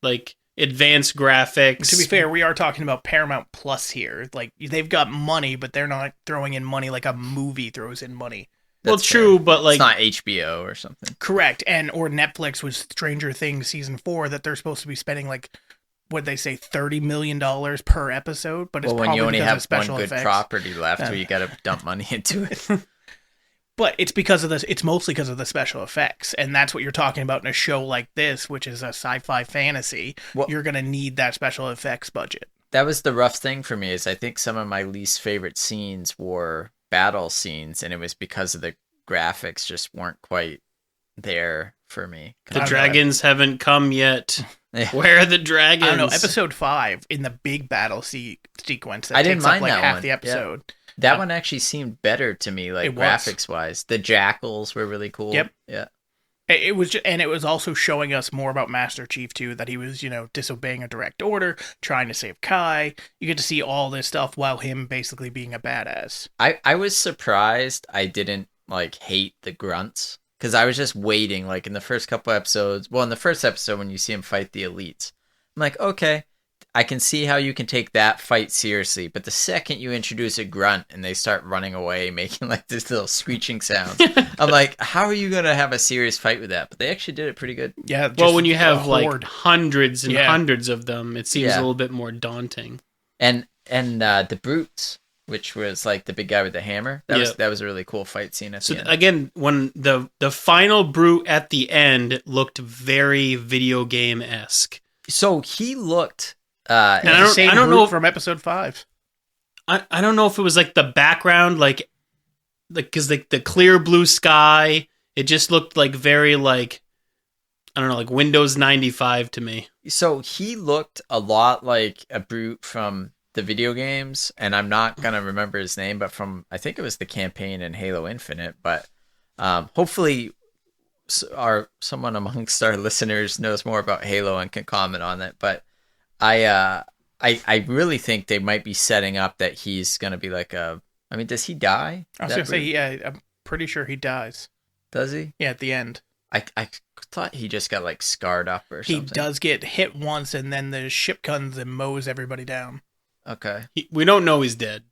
like advanced graphics. To be fair, we are talking about Paramount Plus here. Like, they've got money, but they're not throwing in money like a movie throws in money. That's true, fair. but like it's not HBO or something. Correct, or Netflix with Stranger Things season 4 that they're supposed to be spending like what they say $30 million per episode, but it's when probably you only because have of special one good effects. property left, where you got to dump money into it. But it's because of this. It's mostly because of the special effects, and that's what you're talking about in a show like this, which is a sci-fi fantasy. Well, you're gonna need that special effects budget. That was the rough thing for me. Is I think some of my least favorite scenes were battle scenes, and it was because of the graphics just weren't quite there for me. The dragons haven't come yet. Where are the dragons? I don't know. Episode 5 in the big battle sequence that I didn't takes mind up like that half one. the episode. Yeah. That one actually seemed better to me, like graphics wise. The jackals were really cool. Yep. Yeah. It was, and it was also showing us more about Master Chief too. That he was, disobeying a direct order, trying to save Kai. You get to see all this stuff while him basically being a badass. I was surprised I didn't like hate the grunts, because I was just waiting. Like in the first couple episodes, well, in the first episode when you see him fight the elites, I'm like, okay, I can see how you can take that fight seriously, but the second you introduce a grunt and they start running away, making like this little screeching sound, I'm like, how are you going to have a serious fight with that? But they actually did it pretty good. Yeah. Well, when you have like hundreds and hundreds of them, it seems a little bit more daunting. And the brutes, which was like the big guy with the hammer, that was a really cool fight scene. So again, when the final brute at the end looked very video game-esque. So he looked. And I don't know from episode 5. I don't know if it was like the background, like because the clear blue sky, it just looked like very like, I don't know, like Windows 95 to me. So he looked a lot like a brute from the video games, and I'm not gonna remember his name, but from, I think it was the campaign in Halo Infinite. But hopefully someone amongst our listeners knows more about Halo and can comment on it. But I really think they might be setting up that he's going to be like does he die? I was going to say, yeah, I'm pretty sure he dies. Does he? Yeah, at the end. I thought he just got like scarred up or something. He does get hit once, and then the ship comes and mows everybody down. Okay. We don't know he's dead.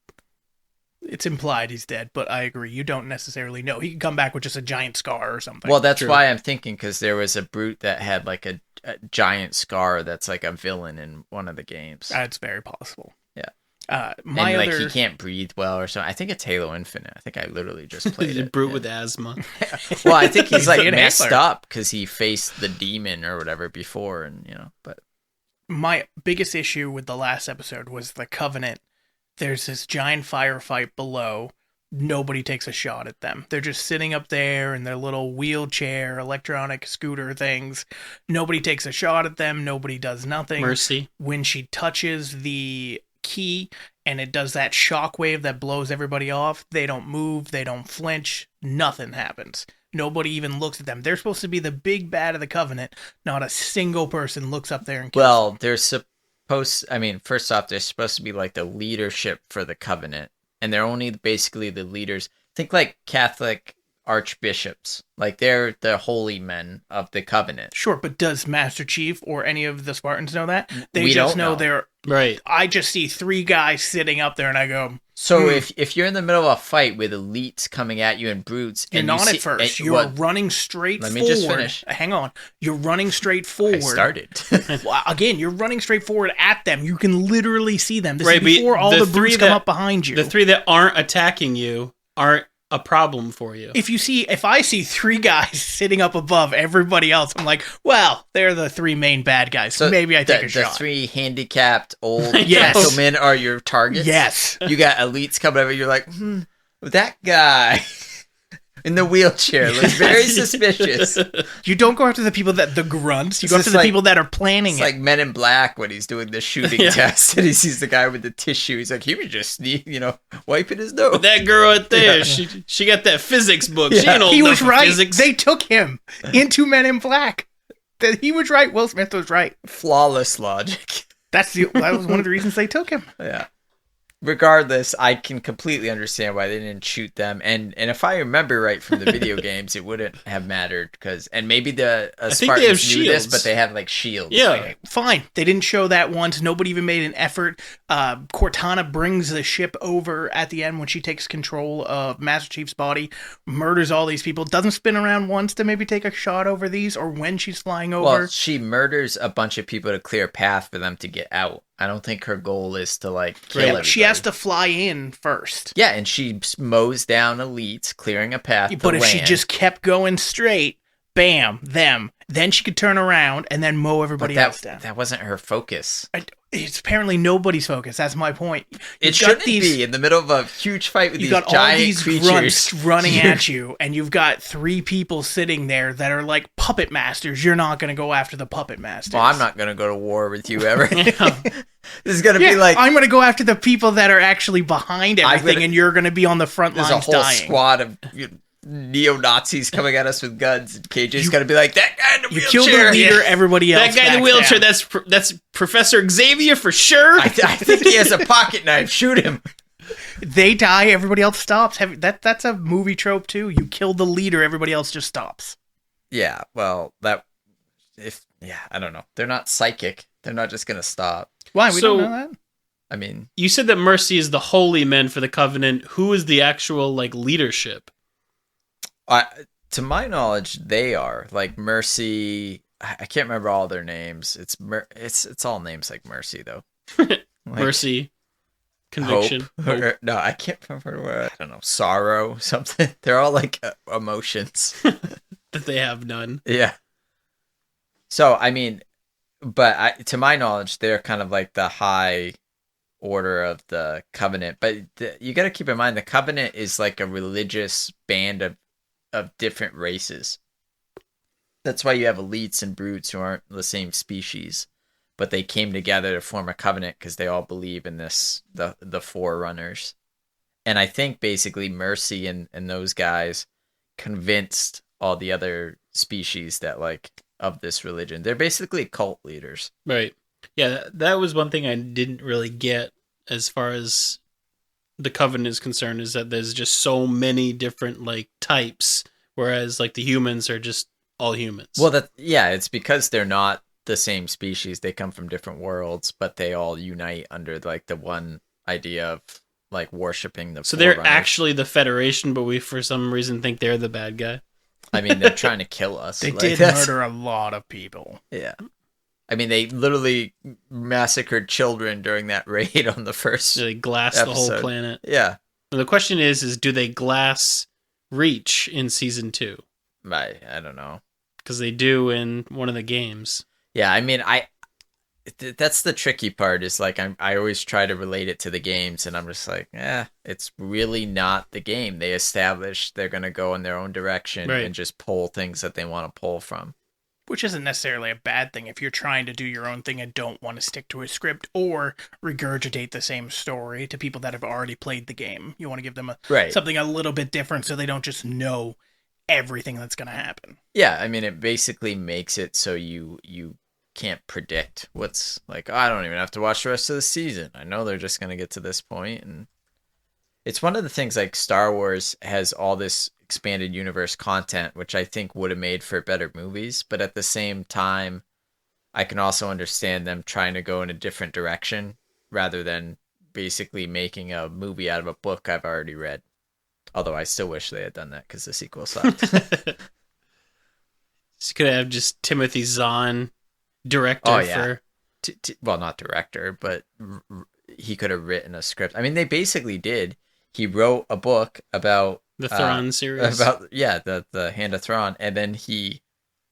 It's implied he's dead, but I agree. You don't necessarily know. He can come back with just a giant scar or something. Well, that's why I'm thinking, because there was a brute that had like a giant scar that's like a villain in one of the games. That's very possible. Yeah. He can't breathe well or something. I think it's Halo Infinite. I think I literally just played it. Brute with asthma. Well, I think he's like messed up because he faced the demon or whatever before, and but my biggest issue with the last episode was the Covenant. There's this giant firefight below. Nobody takes a shot at them. They're just sitting up there in their little wheelchair, electronic scooter things. Nobody takes a shot at them. Nobody does nothing. Mercy. When she touches the key and it does that shockwave that blows everybody off, they don't move. They don't flinch. Nothing happens. Nobody even looks at them. They're supposed to be the big bad of the Covenant. Not a single person looks up there and kills them. First off, they're supposed to be like the leadership for the Covenant, and they're only basically the leaders. Think like Catholic archbishops, like they're the holy men of the Covenant. Sure, but does Master Chief or any of the Spartans know that? We just don't know. They're right. I just see 3 guys sitting up there, and I go. So if you're in the middle of a fight with elites coming at you and brutes, you're not at first. You're running straight forward. Let me just finish. Hang on. You're running straight forward. I started. Well, again, you're running straight forward at them. You can literally see them. This is before all the brutes come up behind you. The 3 that aren't attacking you aren't a problem for you. If I see 3 guys sitting up above everybody else, I'm like, well, they're the 3 main bad guys. So maybe I take a shot. The 3 handicapped old gentlemen are your targets? Yes. You got elites coming over, you're like, that guy in the wheelchair looks very suspicious. You don't go after the people the grunts. You go after the people that are planning it. It's like Men in Black when he's doing the shooting test and he sees the guy with the tissue. He's like, he was just wiping his nose. But that girl right there, she got that physics book. Yeah. She ain't old he enough was for right. physics. They took him into Men in Black. He was right. Will Smith was right. Flawless logic. That was one of the reasons they took him. Yeah. regardless, I can completely understand why they didn't shoot them. And if I remember right from the video games, it wouldn't have mattered and maybe the I think Spartans they have knew this, shields. but they have like shields. Yeah. Okay, fine. They didn't show that once. Nobody even made an effort. Cortana brings the ship over at the end when she takes control of Master Chief's body, murders all these people, doesn't spin around once to maybe take a shot over these, or when she's flying over. Well, she murders a bunch of people to clear a path for them to get out. I don't think her goal is to like kill everybody. She has to fly in first. Yeah, and she mows down elites, clearing a path. But if land. she just kept going straight, bam, them. Then she could turn around and then mow everybody else down. That wasn't her focus. It's apparently nobody's focus. That's my point. It shouldn't be in the middle of a huge fight with these giant all these creatures grunts running at you, and you've got 3 people sitting there that are like puppet masters. You're not going to go after the puppet masters. Well, I'm not going to go to war with you ever. This is going to be like... I'm going to go after the people that are actually behind everything, and you're going to be on the front lines dying. There's a whole squad of neo-Nazis coming at us with guns, and KJ's going to be like, that guy in the wheelchair. You killed the leader, everybody else that guy in the wheelchair, that's Professor Xavier for sure. I think he has a pocket knife. Shoot him. They die, everybody else stops. That's a movie trope, too. You kill the leader, everybody else just stops. Yeah, well, I don't know. They're not psychic. They're not just going to stop. Why? We don't know that? I mean... You said that Mercy is the holy men for the Covenant. Who is the actual, like, leadership? To my knowledge, they are. Like, Mercy... I can't remember all their names. It's all names like Mercy, though. Like, Mercy. Conviction. Hope. No, I can't remember what... I don't know. Sorrow, something. They're all, like, emotions. That they have none. Yeah. So, I mean... But to my knowledge, they're kind of like the high order of the Covenant. But you got to keep in mind, the Covenant is like a religious band of different races. That's why you have elites and brutes who aren't the same species. But they came together to form a covenant because they all believe in this, the Forerunners. And I think basically Mercy and those guys convinced all the other species that like... of this religion. They're basically cult leaders. Right. Yeah, that was one thing I didn't really get as far as the Covenant is concerned, is that there's just so many different like types, whereas like the humans are just all humans. Well, it's because they're not the same species. They come from different worlds, but they all unite under like the one idea of like worshiping the So they're Forerunners. actually the Federation, but we for some reason think they're the bad guy. I mean, they're trying to kill us. They did murder a lot of people. Yeah. I mean, they literally massacred children during that raid on the first They glassed the whole planet. Yeah. And the question is do they glass Reach in Season 2? I don't know. Because they do in one of the games. Yeah, I mean, that's the tricky part is like I always try to relate it to the games, and I'm just like, it's really not the game. They established they're going to go in their own direction and just pull things that they want to pull from. Which isn't necessarily a bad thing if you're trying to do your own thing and don't want to stick to a script or regurgitate the same story to people that have already played the game. You want to give them something a little bit different so they don't just know everything that's going to happen. Yeah, I mean, it basically makes it so you can't predict what's like, I don't even have to watch the rest of the season. I know they're just going to get to this point. And it's one of the things like Star Wars has all this expanded universe content, which I think would have made for better movies. But at the same time, I can also understand them trying to go in a different direction rather than basically making a movie out of a book I've already read. Although I still wish they had done that because the sequel sucked. So could have just Timothy Zahn director for... well, not director, but he could have written a script. I mean, they basically did. He wrote a book about... the Thrawn series. About the Hand of Thrawn. And then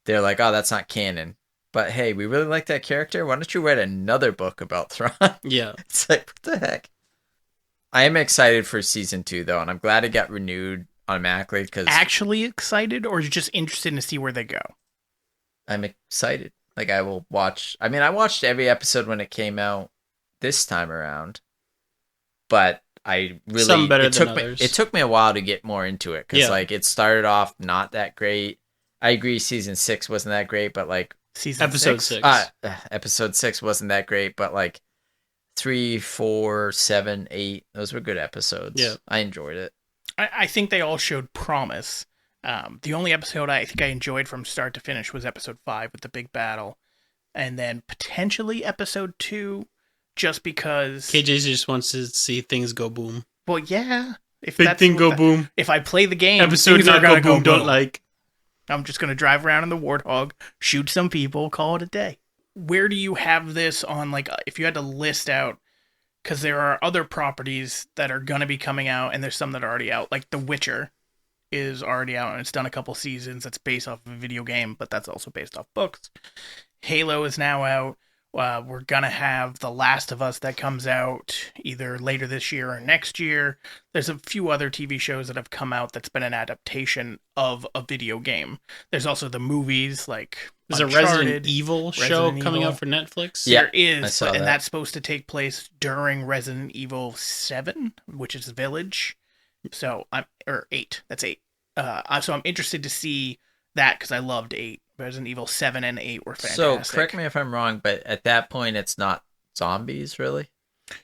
they're like, oh, that's not canon. But hey, we really like that character. Why don't you write another book about Thrawn? Yeah. It's like, what the heck? I am excited for season 2, though, and I'm glad it got renewed automatically. Because actually excited, or just interested to see where they go? I'm excited. Like, I will watch... I mean, I watched every episode when it came out this time around. But I really... Some better than others. It took me a while to get more into it. Because, like, it started off not that great. I agree season 6 wasn't that great, but, like... Episode 6. Episode 6 wasn't that great, but, like, 3, 4, 7, 8. Those were good episodes. Yeah. I enjoyed it. I think they all showed promise. The only episode I think I enjoyed from start to finish was episode 5 with the big battle. And then potentially episode 2, just because... KJ just wants to see things go boom. Well, yeah. If Big thing go boom. If I play the game, episode things not are gonna go boom, don't like. I'm just going to drive around in the Warthog, shoot some people, call it a day. Where do you have this on, like, if you had to list out, because there are other properties that are going to be coming out, and there's some that are already out, like The Witcher is already out, and it's done a couple seasons. It's based off of a video game, but that's also based off books. Halo is now out. We're going to have The Last of Us that comes out either later this year or next year. There's a few other TV shows that have come out that's been an adaptation of a video game. There's also the movies like There's a Resident Evil show coming out for Netflix. Yeah, there is, and that's supposed to take place during Resident Evil 7, which is Village. So or 8. That's 8. So I'm interested to see that because I loved 8. Resident Evil 7 and 8 were fantastic. So, correct me if I'm wrong, but at that point, it's not zombies, really?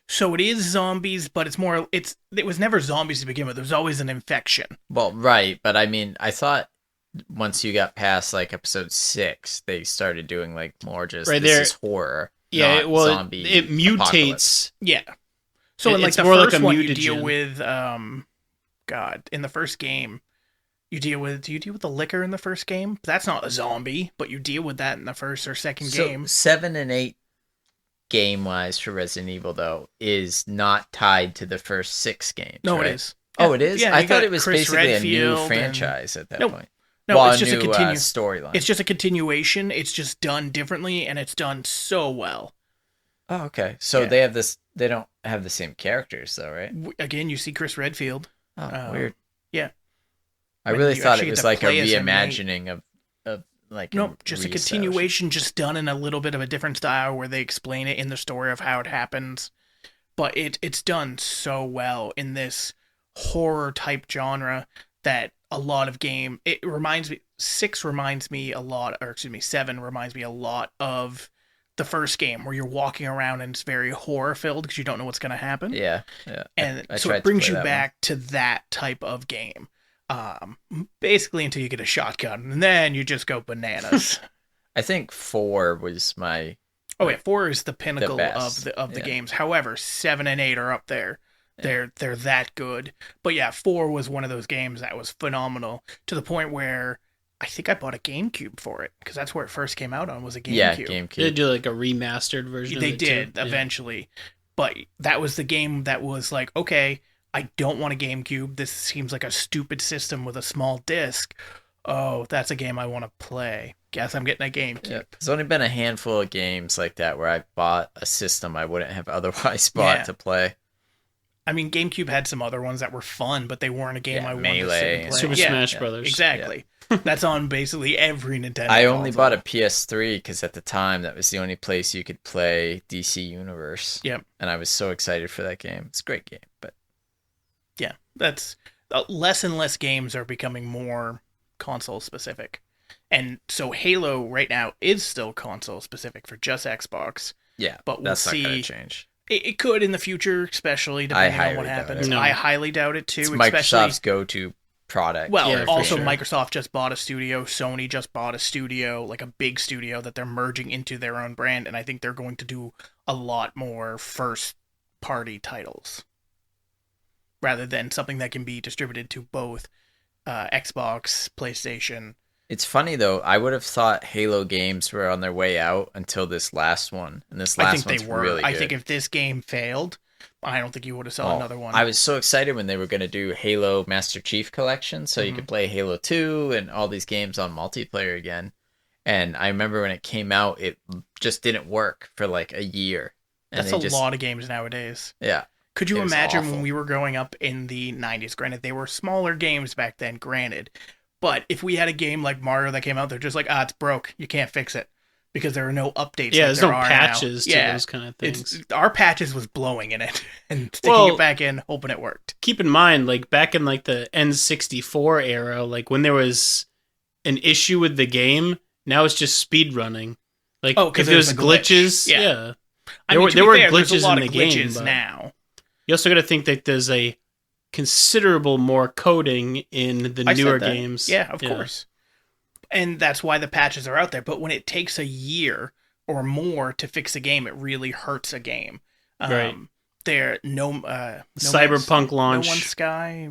So it is zombies, but it was never zombies to begin with. There was always an infection. Well, right, but I mean, I thought once you got past, like, episode 6, they started doing, like, more just, right, this is horror, yeah, well, zombie it mutates. apocalypse. Yeah. So in, like, the first one, you deal with, in the first game... do you deal with the liquor in the first game? That's not a zombie, but you deal with that in the first or second game. 7 and 8, game-wise for Resident Evil, though, is not tied to the first 6 games, No, right? it is. Oh, it is? Yeah, I thought it was Chris basically Redfield a new franchise at that point. No, well, it's just a new storyline. It's just a continuation. It's just done differently, and it's done so well. Oh, okay. So they have this... They don't have the same characters, though, right? Again, you see Chris Redfield. Oh, weird. Yeah. I really thought it was like a reimagining of like just a continuation, just done in a little bit of a different style where they explain it in the story of how it happens. But it's done so well in this horror type genre that a lot of it reminds me 7 reminds me a lot of the first game where you're walking around and it's very horror filled because you don't know what's going to happen. Yeah. And so it brings you back to that type of game. Basically until you get a shotgun, and then you just go bananas. I think 4 was my... 4 is the pinnacle of the games. However, 7 and 8 are up there. Yeah. They're that good. But yeah, 4 was one of those games that was phenomenal to the point where I think I bought a GameCube for it because that's where it first came out on was a GameCube. Yeah, GameCube. They do like a remastered version. They did eventually, but that was the game that was like, okay, I don't want a GameCube. This seems like a stupid system with a small disc. Oh, that's a game I want to play. Guess I'm getting a GameCube. Yeah. There's only been a handful of games like that where I bought a system I wouldn't have otherwise bought to play. I mean, GameCube had some other ones that were fun, but they weren't a game I wanted to sit and play. Super Smash Brothers. Exactly. That's on basically every Nintendo I only bought a PS3 because at the time that was the only place you could play DC Universe. Yep. And I was so excited for that game. It's a great game, but... Yeah, that's less and less games are becoming more console specific. And so Halo right now is still console specific for just Xbox. Yeah, but we'll see. Not going to change. It could in the future, especially depending on what happens. No. I highly doubt it too. It's Microsoft's go-to product. Well, also Microsoft just bought a studio. Sony just bought a studio, like a big studio that they're merging into their own brand. And I think they're going to do a lot more first-party titles rather than something that can be distributed to both Xbox, PlayStation. It's funny, though. I would have thought Halo games were on their way out until this last one. And this last one's really good. I think if this game failed, I don't think you would have saw another one. I was so excited when they were going to do Halo Master Chief Collection, so you could play Halo 2 and all these games on multiplayer again. And I remember when it came out, it just didn't work for like a year. And that's a lot of games nowadays. Yeah. Could you imagine when we were growing up in the 90s? Granted, they were smaller games back then, granted. But if we had a game like Mario that came out, they're just like, it's broke. You can't fix it. Because there are no updates. Yeah, there's no patches to those kind of things. Our patches was blowing in it and sticking it back in, hoping it worked. Keep in mind, like back in like the N64 era, like when there was an issue with the game, now it's just speed running. Like if there's glitches, I mean, there were fair, glitches there's a lot in of the glitches game now. You also got to think that there's a considerable more coding in the newer games. Yeah, of course. And that's why the patches are out there. But when it takes a year or more to fix a game, it really hurts a game. Right. Cyberpunk launch. No Man's Sky.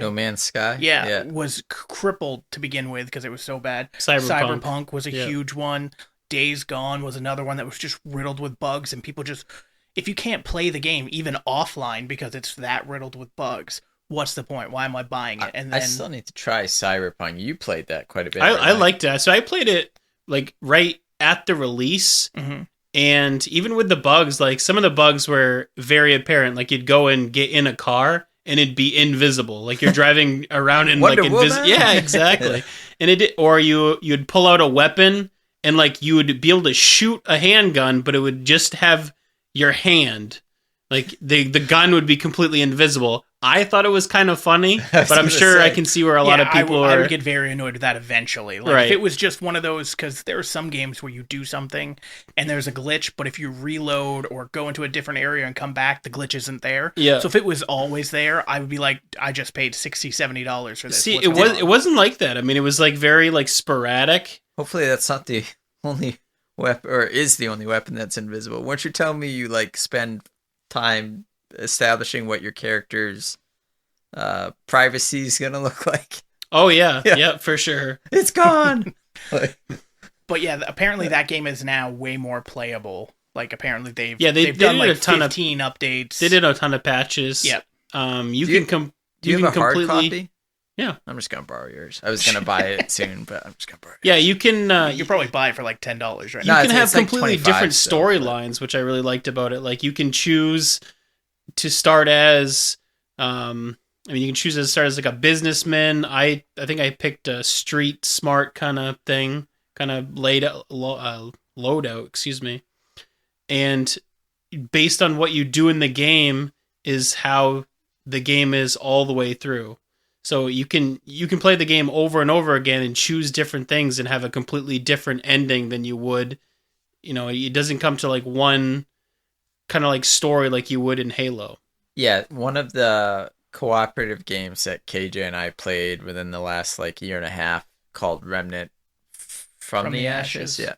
No Man's Sky? Yeah. Was crippled to begin with because it was so bad. Cyberpunk was a huge one. Days Gone was another one that was just riddled with bugs, and people just... If you can't play the game, even offline, because it's that riddled with bugs, what's the point? Why am I buying it? And then... I still need to try Cyberpunk. You played that quite a bit. I liked that. So I played it like right at the release. Mm-hmm. And even with the bugs, like some of the bugs were very apparent. Like you'd go and get in a car and it'd be invisible. Like you're driving around in like invisible. Yeah, exactly. And you'd pull out a weapon and like you would be able to shoot a handgun, but it would just have your hand. Like the gun would be completely invisible. I thought it was kind of funny, but I'm sure I can see where a lot of people I would get very annoyed with that eventually. Like right. If it was just one of those, because there are some games where you do something and there's a glitch, but if you reload or go into a different area and come back, the glitch isn't there. Yeah. So if it was always there, I would be like, I just paid $60, $70 for this. See, it wasn't like that. I mean, it was like very like sporadic. Hopefully that's not the only weapon, or is the only weapon that's invisible. Won't you tell me you like spend time establishing what your character's privacy is gonna look like? Oh yeah, for sure. It's gone. But yeah, apparently that game is now way more playable. Like apparently they've did done like a ton 15 updates. They did a ton of patches. Yep. Do you have a hard copy? Yeah. I'm just gonna borrow yours. I was gonna buy it soon, but I'm just gonna borrow it. Yeah, you can. You probably buy it for like $10 right now. now. You can have completely like different storylines, which I really liked about it. Like you can choose to start as, you can choose to start as like a businessman. I think I picked a street smart kind of thing, kind of loadout. Excuse me. And based on what you do in the game is how the game is all the way through. So you can play the game over and over again and choose different things and have a completely different ending than you would. It doesn't come to like one kind of like story like you would in Halo. Yeah, one of the cooperative games that KJ and I played within the last like year and a half called Remnant from the Ashes. Yeah.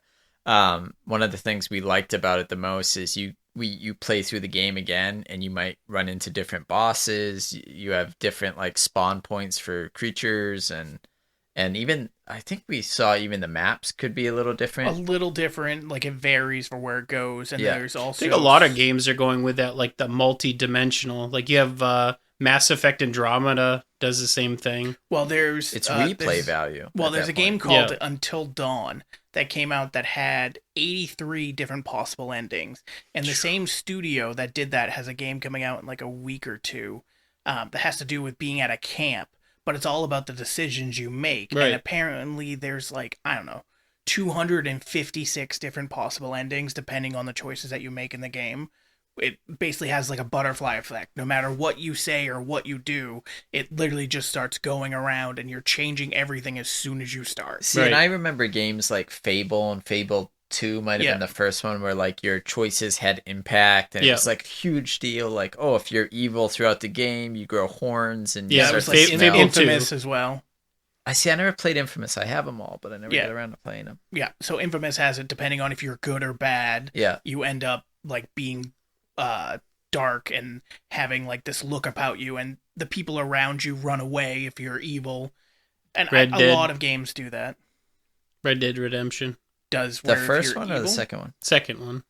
One of the things we liked about it the most is you play through the game again and you might run into different bosses. You have different like spawn points for creatures and even I think we saw even the maps could be a little different. Like it varies for where it goes. And there's also I think a lot of games are going with that, like the multi-dimensional. Like you have Mass Effect Andromeda does the same thing. Well, it's replay value. Well, there's a game called Until Dawn that came out that had 83 different possible endings. And the same studio that did that has a game coming out in like a week or two that has to do with being at a camp. But it's all about the decisions you make. Right. And apparently there's like, 256 different possible endings depending on the choices that you make in the game. It basically has like a butterfly effect. No matter what you say or what you do, it literally just starts going around and you're changing everything as soon as you start. See, and I remember games like Fable and Fable 2 might have been the first one where like your choices had impact and it was like a huge deal. Like, oh, if you're evil throughout the game, you grow horns and you start to smell. Infamous as well. I never played Infamous. I have them all, but I never get around to playing them. Yeah, so Infamous has it depending on if you're good or bad. Yeah. You end up like being dark and having like this look about you, and the people around you run away if you're evil. And a lot of games do that. Red Dead Redemption does the first one or the second one? Second one.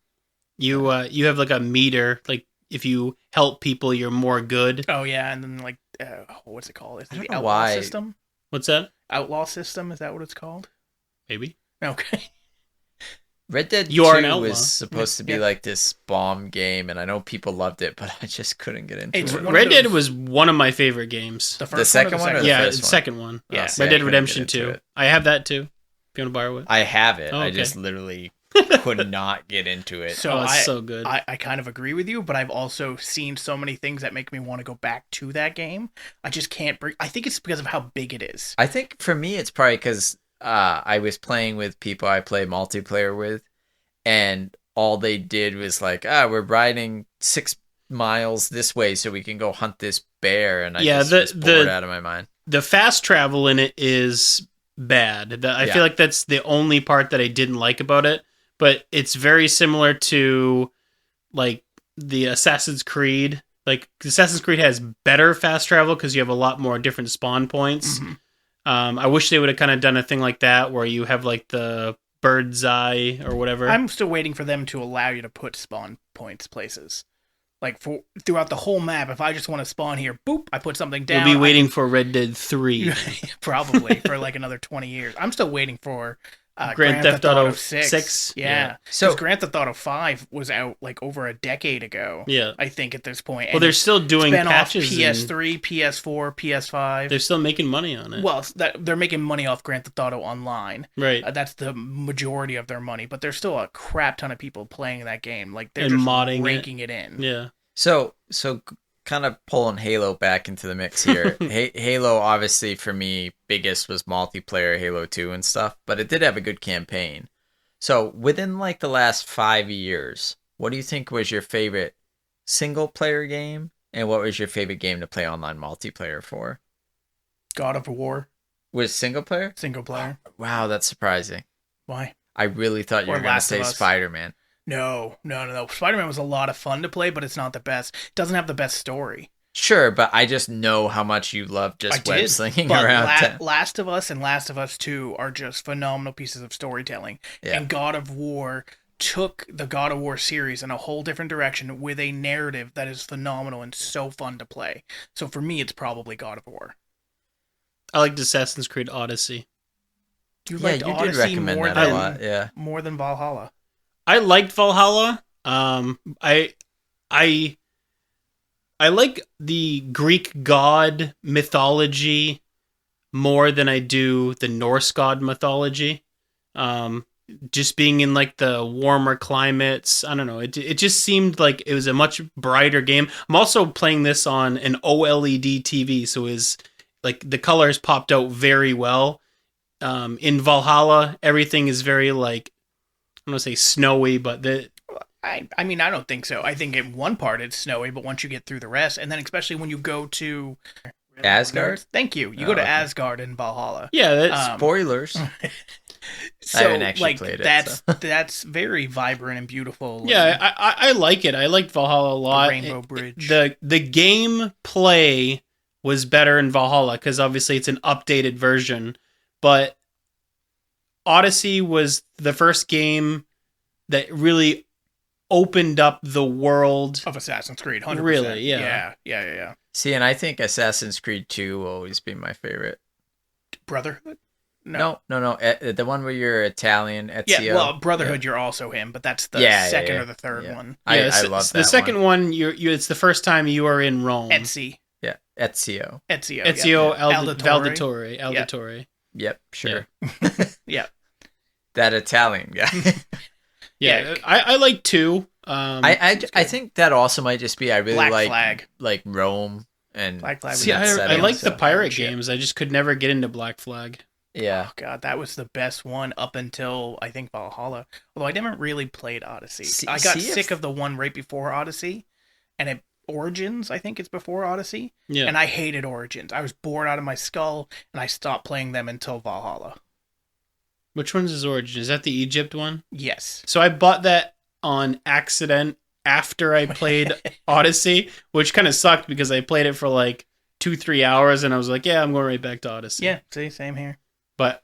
You have like a meter, like if you help people, you're more good. Oh yeah, and then like what's it called? Is it the Outlaw system? What's that? Outlaw system? Is that what it's called? Maybe. Okay. Red Dead 2 was supposed to be like this bomb game, and I know people loved it, but I just couldn't get into it. Red Dead was one of my favorite games. The second one or the first one? The second one. Yeah. Red Dead Redemption 2. I have that too. If you want to borrow it. I have it. I just literally could not get into it. So it's so good. I kind of agree with you, but I've also seen so many things that make me want to go back to that game. I just can't I think it's because of how big it is. I think for me, it's probably because I was playing with people I play multiplayer with, and all they did was like, we're riding 6 miles this way so we can go hunt this bear, and I just was bored out of my mind. The fast travel in it is bad. I feel like that's the only part that I didn't like about it, but it's very similar to like the Assassin's Creed. Like Assassin's Creed has better fast travel because you have a lot more different spawn points. Mm-hmm. I wish they would have kind of done a thing like that where you have like the bird's eye or whatever. I'm still waiting for them to allow you to put spawn points places. Like throughout the whole map, if I just want to spawn here, boop, I put something down. You'll be waiting for Red Dead 3. Probably for like another 20 years. I'm still waiting for Grand Theft Auto 6. Yeah. So Grand Theft Auto 5 was out like over a decade ago. Yeah. I think at this point. Well, they're still doing patches. Off PS3, PS4, PS5. They're still making money on it. Well, they're making money off Grand Theft Auto Online. Right. That's the majority of their money, but there's still a crap ton of people playing that game. Like they're and just modding ranking it in. Yeah. So kind of pulling Halo back into the mix here. Halo, obviously, for me, biggest was multiplayer, Halo 2 and stuff, but it did have a good campaign. So within like the last 5 years, what do you think was your favorite single player game, and what was your favorite game to play online multiplayer for? God of War. Was single player? Single player. Wow, that's surprising. Why? I really thought you were going to say Spider-Man. No. Spider-Man was a lot of fun to play, but it's not the best. It doesn't have the best story. Sure, but I just know how much you love just web slinging around. Last of Us and Last of Us 2 are just phenomenal pieces of storytelling. Yeah. And God of War took the God of War series in a whole different direction with a narrative that is phenomenal and so fun to play. So for me, it's probably God of War. I liked Assassin's Creed Odyssey. You did recommend that a lot, yeah. More than Valhalla. I liked Valhalla. I like the Greek god mythology more than I do the Norse god mythology. Just being in like the warmer climates, I don't know. It just seemed like it was a much brighter game. I'm also playing this on an OLED TV, so is like the colors popped out very well. In Valhalla, everything is very like, I'm gonna say snowy, but I mean, I don't think so. I think in one part it's snowy, but once you get through the rest, and then especially when you go to Asgard. Thank you. You go to Asgard in Valhalla. Yeah, spoilers. So, I haven't actually played it. That's very vibrant and beautiful. Yeah, I like it. I liked Valhalla a lot. The Rainbow Bridge. The game play was better in Valhalla because obviously it's an updated version, but Odyssey was the first game that really opened up the world of Assassin's Creed. 100%. Really, yeah. Yeah. See, and I think Assassin's Creed 2 will always be my favorite. Brotherhood? No. The one where you're Italian, Ezio. Yeah, well, Brotherhood, you're also him, but that's the second or the third one. I love that. The second one, it's the first time you are in Rome. Ezio. Yeah, Ezio. Alditore. Yep, sure. Yeah. That Italian guy. Yeah, I like 2. I think that also might just be I really Black like Flag. Like Rome and Black Flag. See, I like the pirate games. I just could never get into Black Flag. Yeah. Oh, God, that was the best one up until, I think, Valhalla. Although I never really played Odyssey. I got sick of the one right before Odyssey. And Origins, I think it's before Odyssey. Yeah. And I hated Origins. I was bored out of my skull, and I stopped playing them until Valhalla. Which one's his Origin? Is that the Egypt one? Yes. So I bought that on accident after I played Odyssey, which kind of sucked because I played it for like 2-3 hours, and I was like, yeah, I'm going right back to Odyssey. Yeah, see, same here. But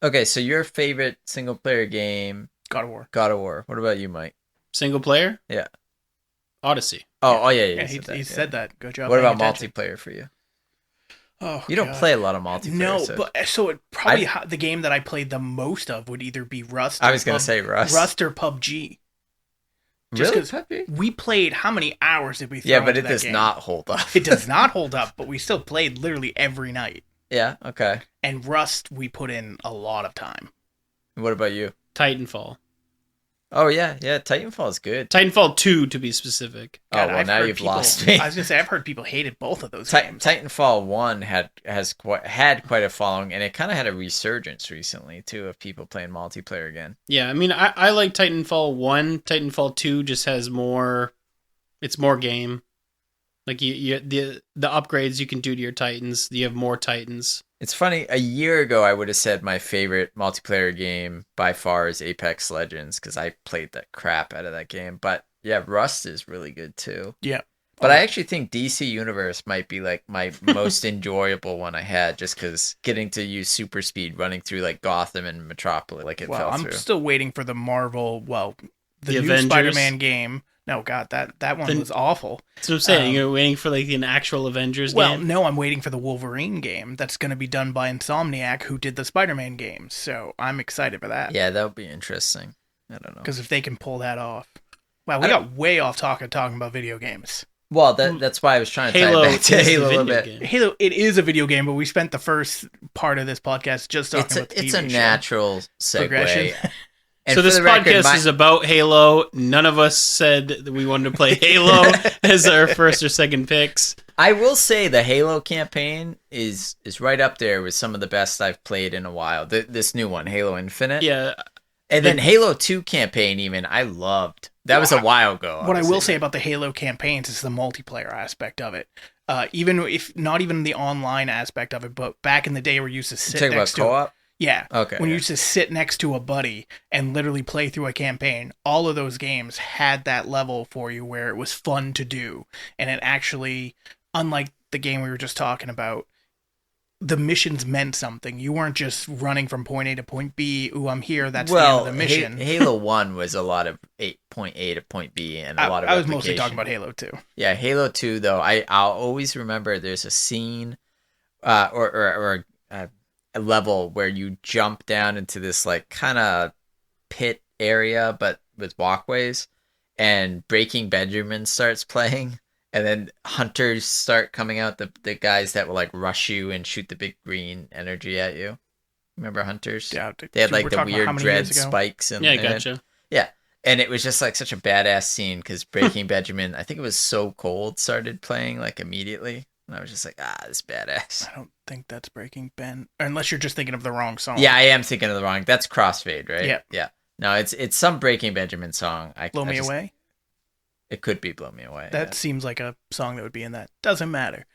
okay, so your favorite single player game? God of War. God of War. What about you, Mike? Single player? Yeah. Odyssey. Yeah. He said that. Good job. What about multiplayer for you? Oh, you don't play a lot of multiplayer. No, but so it probably the game that I played the most of would either be Rust. I was going to say Rust. Rust or PUBG. Really? PUBG? We played, how many hours did we throw Yeah, but into it does not hold up. It does not hold up, but we still played literally every night. Yeah, okay. And Rust, we put in a lot of time. What about you? Titanfall. Oh yeah, Titanfall is good. Titanfall 2 to be specific. God, now you've lost me. I was gonna say I've heard people hated both of those games. Titanfall 1 had quite a following, and it kind of had a resurgence recently too of people playing multiplayer again. Yeah, I mean I like Titanfall 1. Titanfall 2 just has more. It's more game. Like the upgrades you can do to your Titans. You have more Titans. It's funny, a year ago I would have said my favorite multiplayer game by far is Apex Legends, because I played the crap out of that game. But yeah, Rust is really good too. Yeah. But I actually think DC Universe might be like my most enjoyable one I had, just because getting to use super speed running through like Gotham and Metropolis, like I'm still waiting for the Marvel, the new Avengers. Spider-Man game. No, God, that one was awful. That's what I'm saying. You're waiting for like an actual Avengers game? Well, no, I'm waiting for the Wolverine game that's going to be done by Insomniac, who did the Spider-Man games. So I'm excited for that. Yeah, that would be interesting. I don't know. Because if they can pull that off. Wow, we got way off talking about video games. Well, that's why I was trying to tie it back to Halo a little bit. Game. Halo, it is a video game, but we spent the first part of this podcast just talking about the TV It's a natural segue. Progression. So this podcast is about Halo. None of us said that we wanted to play Halo as our first or second picks. I will say the Halo campaign is right up there with some of the best I've played in a while. This new one, Halo Infinite. Yeah. And then Halo 2 campaign even, I loved. That was a while ago. What I will say about the Halo campaigns is the multiplayer aspect of it. Even if not even the online aspect of it, but back in the day where you used to sit next to co-op? Yeah. Okay. When you used to sit next to a buddy and literally play through a campaign, all of those games had that level for you where it was fun to do. And it actually, unlike the game we were just talking about, the missions meant something. You weren't just running from point A to point B. Ooh, I'm here. That's the end of the mission. Halo 1 was a lot of point A to point B and a lot of I was mostly talking about Halo 2. Yeah, Halo 2, though, I'll always remember there's a scene or a level where you jump down into this like kind of pit area but with walkways, and Breaking Benjamin starts playing, and then hunters start coming out, the guys that will like rush you and shoot the big green energy at you. Remember hunters? Yeah, they had like the weird dread spikes and yeah, gotcha. Yeah, and it was just like such a badass scene because Breaking Benjamin, I think it was So Cold, started playing like immediately. And I was just like, this is badass. I don't think that's Breaking Ben. Unless you're just thinking of the wrong song. Yeah, I am thinking of the wrong. That's Crossfade, right? Yeah. Yeah. No, it's some Breaking Benjamin song. Blow Me Away? It could be Blow Me Away. That seems like a song that would be in that. Doesn't matter.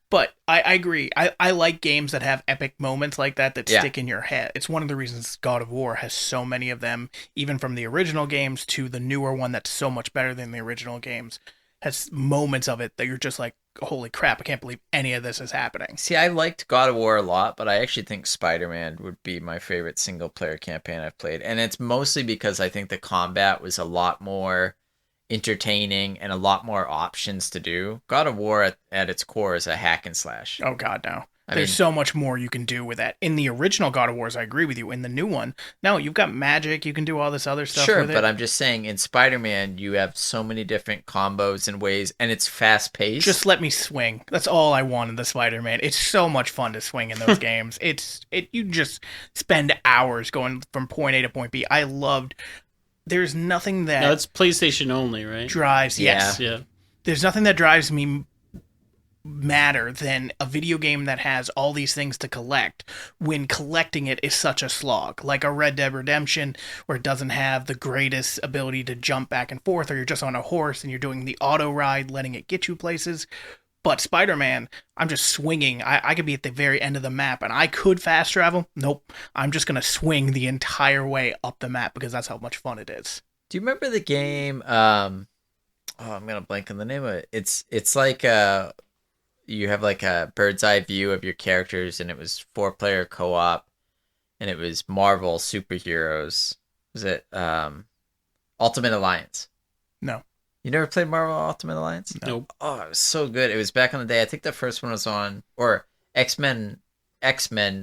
But I agree. I like games that have epic moments like that stick in your head. It's one of the reasons God of War has so many of them, even from the original games to the newer one that's so much better than the original games. Has moments of it that you're just like, holy crap, I can't believe any of this is happening. See, I liked God of War a lot, but I actually think Spider-Man would be my favorite single-player campaign I've played. And it's mostly because I think the combat was a lot more entertaining and a lot more options to do. God of War at its core is a hack and slash. Oh, God, no. There's so much more you can do with that. In the original God of Wars, I agree with you. In the new one, no, you've got magic. You can do all this other stuff with it. Sure, but I'm just saying, in Spider-Man, you have so many different combos and ways, and it's fast-paced. Just let me swing. That's all I want in the Spider-Man. It's so much fun to swing in those games. You just spend hours going from point A to point B. I loved... There's nothing that... No, it's PlayStation only, right? Drives, yes. Yeah. There's nothing that drives me madder than a video game that has all these things to collect when collecting it is such a slog, like a Red Dead Redemption where it doesn't have the greatest ability to jump back and forth, or you're just on a horse and you're doing the auto ride letting it get you places. But Spider-Man, I'm just swinging. I could be at the very end of the map and I could fast travel. Nope, I'm just gonna swing the entire way up the map because that's how much fun it is. Do you remember the game I'm gonna blank on the name of it. It's like you have like a bird's eye view of your characters, and it was 4-player co-op, and it was Marvel superheroes. Was it Ultimate Alliance? No. You never played Marvel Ultimate Alliance? Nope. Oh, it was so good. It was back in the day. I think the first one was on, or X-Men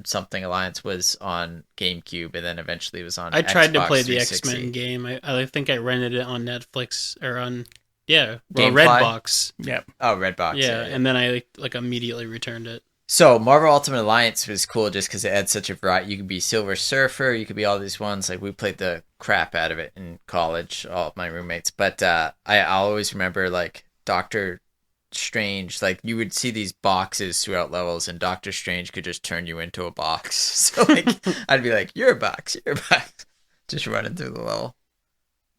something Alliance was on GameCube, and then eventually it was on I tried to play the 360. X-Men game. I think I rented it on Netflix or on... Yeah, Gamefly? Redbox. Yep. Oh, Redbox. Yeah, and then I like immediately returned it. So Marvel Ultimate Alliance was cool just because it had such a variety. You could be Silver Surfer, you could be all these ones. Like we played the crap out of it in college, all of my roommates. But I always remember like Doctor Strange, like you would see these boxes throughout levels, and Doctor Strange could just turn you into a box. So like I'd be like, "You're a box, you're a box," just running through the level.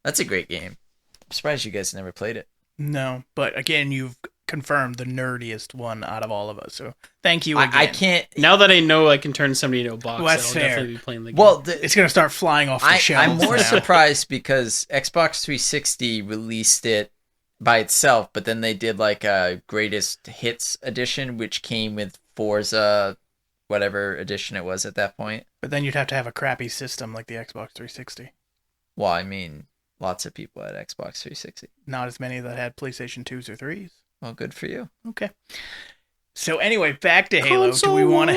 That's a great game. I'm surprised you guys never played it. No, but again, you've confirmed the nerdiest one out of all of us. So thank you again. I can't. Now that I know I can turn somebody into a box, Well, that's I'll fair. definitely be playing the game. Well, It's going to start flying off the shelves. I'm more now. surprised because Xbox 360 released it by itself, but then they did like a greatest hits edition, which came with Forza, whatever edition it was at that point. But then you'd have to have a crappy system like the Xbox 360. Well, I mean, lots of people had Xbox 360. Not as many that had PlayStation 2s or 3s. Well, good for you. Okay. So anyway, back to Halo. Do we want to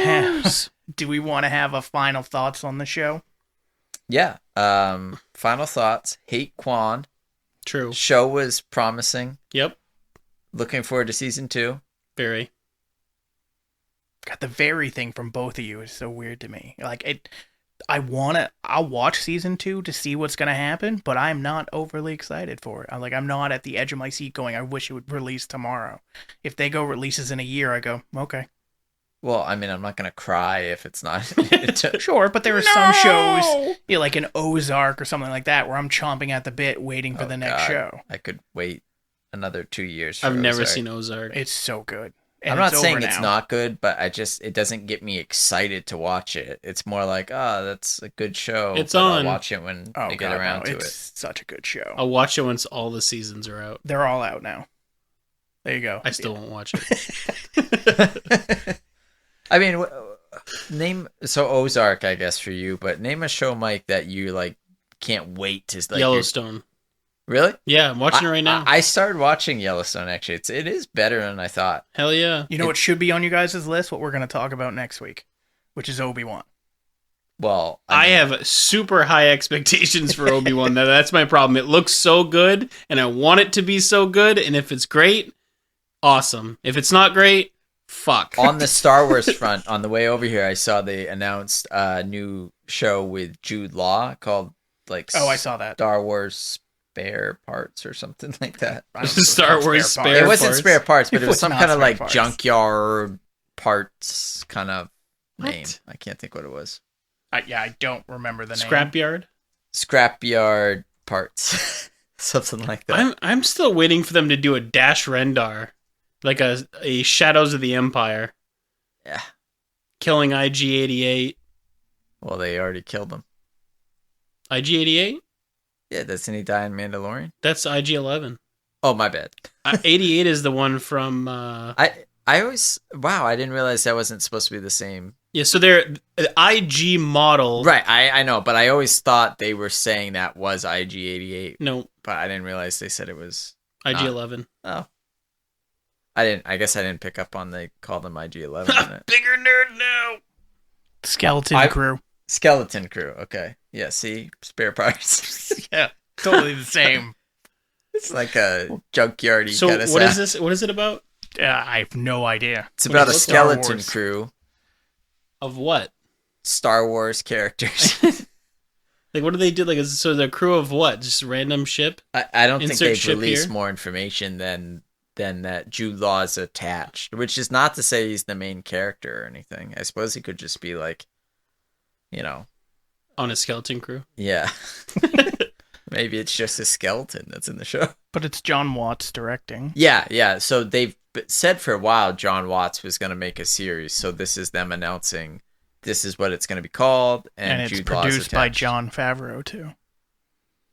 have a final thoughts on the show? Yeah. Final thoughts. Hate Quan. True. Show was promising. Yep. Looking forward to season 2. Very. God, the very thing from both of you is so weird to me. Like I'll watch season 2 to see what's gonna happen, but I'm not overly excited for it. I'm not at the edge of my seat going, I wish it would release tomorrow. If they go releases in a year, I go, okay. Well, I mean, I'm not going to cry if it's not. Sure, but there are some shows, like an Ozark or something like that, where I'm chomping at the bit waiting for the next show. I could wait another 2 years for I've never Ozark. seen Ozark. It's so good. And I'm not it's saying over it's now. not good, but it doesn't get me excited to watch it. It's more like, that's a good show. It's but on. I'll watch it when I get around to it's it. such a good show. I'll watch it once all the seasons are out. They're all out now. There you go. I still won't watch it. I mean, name Ozark, I guess, for you, but name a show, Mike, that you like can't wait to like. Yellowstone. Really? Yeah, I'm watching it right now. I started watching Yellowstone. Actually, it is better than I thought. Hell yeah! You know what should be on you guys' list? What we're going to talk about next week, which is Obi-Wan. Well, I have super high expectations for Obi-Wan. That's my problem. It looks so good, and I want it to be so good. And if it's great, awesome. If it's not great, fuck. On the Star Wars front, on the way over here, I saw they announced a new show with Jude Law called I saw that. Star Wars Spare Parts or something like that. Star Wars Spare It wasn't Parts. spare parts, but it was some not kind of spare like parts. junkyard parts kind of name. What? I can't think what it was. I don't remember the name. Scrapyard. Scrapyard parts, something like that. I'm still waiting for them to do a Dash Rendar, like a Shadows of the Empire, Yeah. killing IG-88. Well, they already killed him. IG-88? Yeah, doesn't he die in Mandalorian? That's IG-11. Oh, my bad. 88 is the one from... I always... Wow, I didn't realize that wasn't supposed to be the same. Yeah, so they're... IG model... Right, I know, but I always thought they were saying that was IG-88. No, But I didn't realize they said it was... IG-11. Oh. I guess I didn't pick up on they called them IG-11 in it. Bigger nerd now! Skeleton Crew. Skeleton Crew, okay. Yeah, see? Spare parts. Yeah, totally the same. It's like a junkyardy So kind of what is this? What is it about? I have no idea. It's about a Star skeleton Wars. crew. Of what? Star Wars characters. Like, what do they do? Like, so the crew of what? Just random ship? I don't think Insert they've ship released here. more information than that Jude Law is attached, which is not to say he's the main character or anything. I suppose he could just be like, On a skeleton crew? yeah. Maybe it's just a skeleton that's in the show. But it's John Watts directing. Yeah. So they've said for a while John Watts was going to make a series. So this is them announcing this is what it's going to be called. And it's Jude Law's produced by attached. Jon Favreau, too.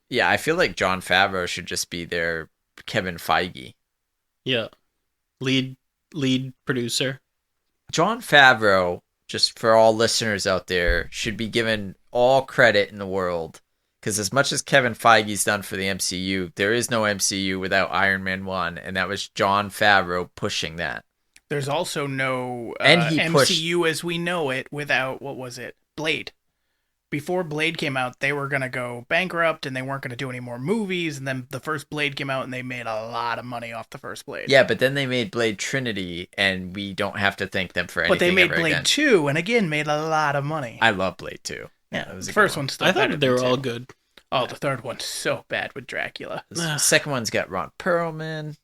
Yeah, I feel like Jon Favreau should just be their Kevin Feige. Yeah. Lead producer. Jon Favreau, just for all listeners out there, should be given all credit in the world. Because as much as Kevin Feige's done for the MCU, there is no MCU without Iron Man 1, and that was Jon Favreau pushing that. There's also no And he MCU as we know it without, what was it? Blade. Before Blade came out, they were going to go bankrupt and they weren't going to do any more movies. And then the first Blade came out and they made a lot of money off the first Blade. Yeah, but then they made Blade Trinity, and we don't have to thank them for anything But they made ever Blade again. 2 and again made a lot of money. I love Blade 2. Yeah, That was the a first good one. one's still I better thought they than were all 2. good. Oh, the third one's so bad with Dracula. The second one's got Ron Perlman.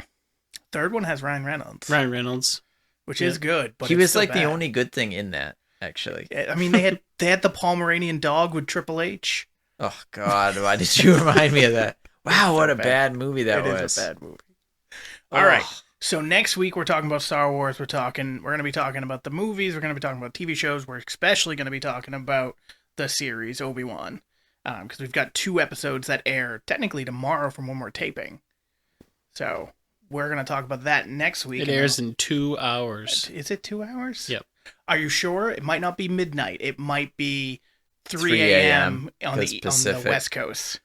Third one has Ryan Reynolds. Ryan Reynolds, which is good, but he was like bad. the only good thing in that. Actually, I mean, they had the Pomeranian dog with Triple H. Oh God, why did you remind me of that? Wow, what a bad movie that was. It is a bad movie. All right. So next week we're talking about Star Wars. We're going to be talking about the movies. We're going to be talking about TV shows. We're especially going to be talking about the series Obi-Wan, because we've got 2 episodes that air technically tomorrow from when we're taping. So we're going to talk about that next week. It airs in 2 hours. Is it 2 hours? Yep. Are you sure? It might not be midnight. It might be 3 a.m. on the West Coast.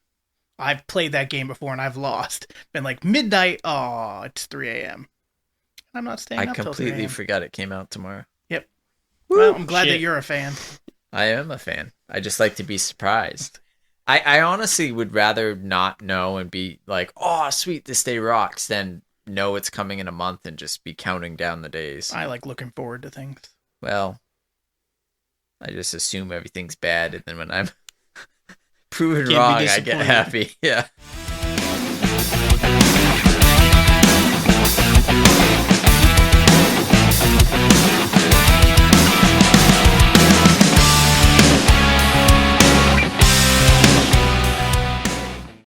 I've played that game before and I've lost. Been like midnight. Oh, it's 3 a.m. I'm not staying up till 3 a.m. I completely forgot it came out tomorrow. Yep. Well, I'm glad that you're a fan. I am a fan. I just like to be surprised. I honestly would rather not know and be like, oh, sweet, this day rocks, than know it's coming in a month and just be counting down the days. I like looking forward to things. Well, I just assume everything's bad, and then when I'm proven wrong, I get happy. Yeah.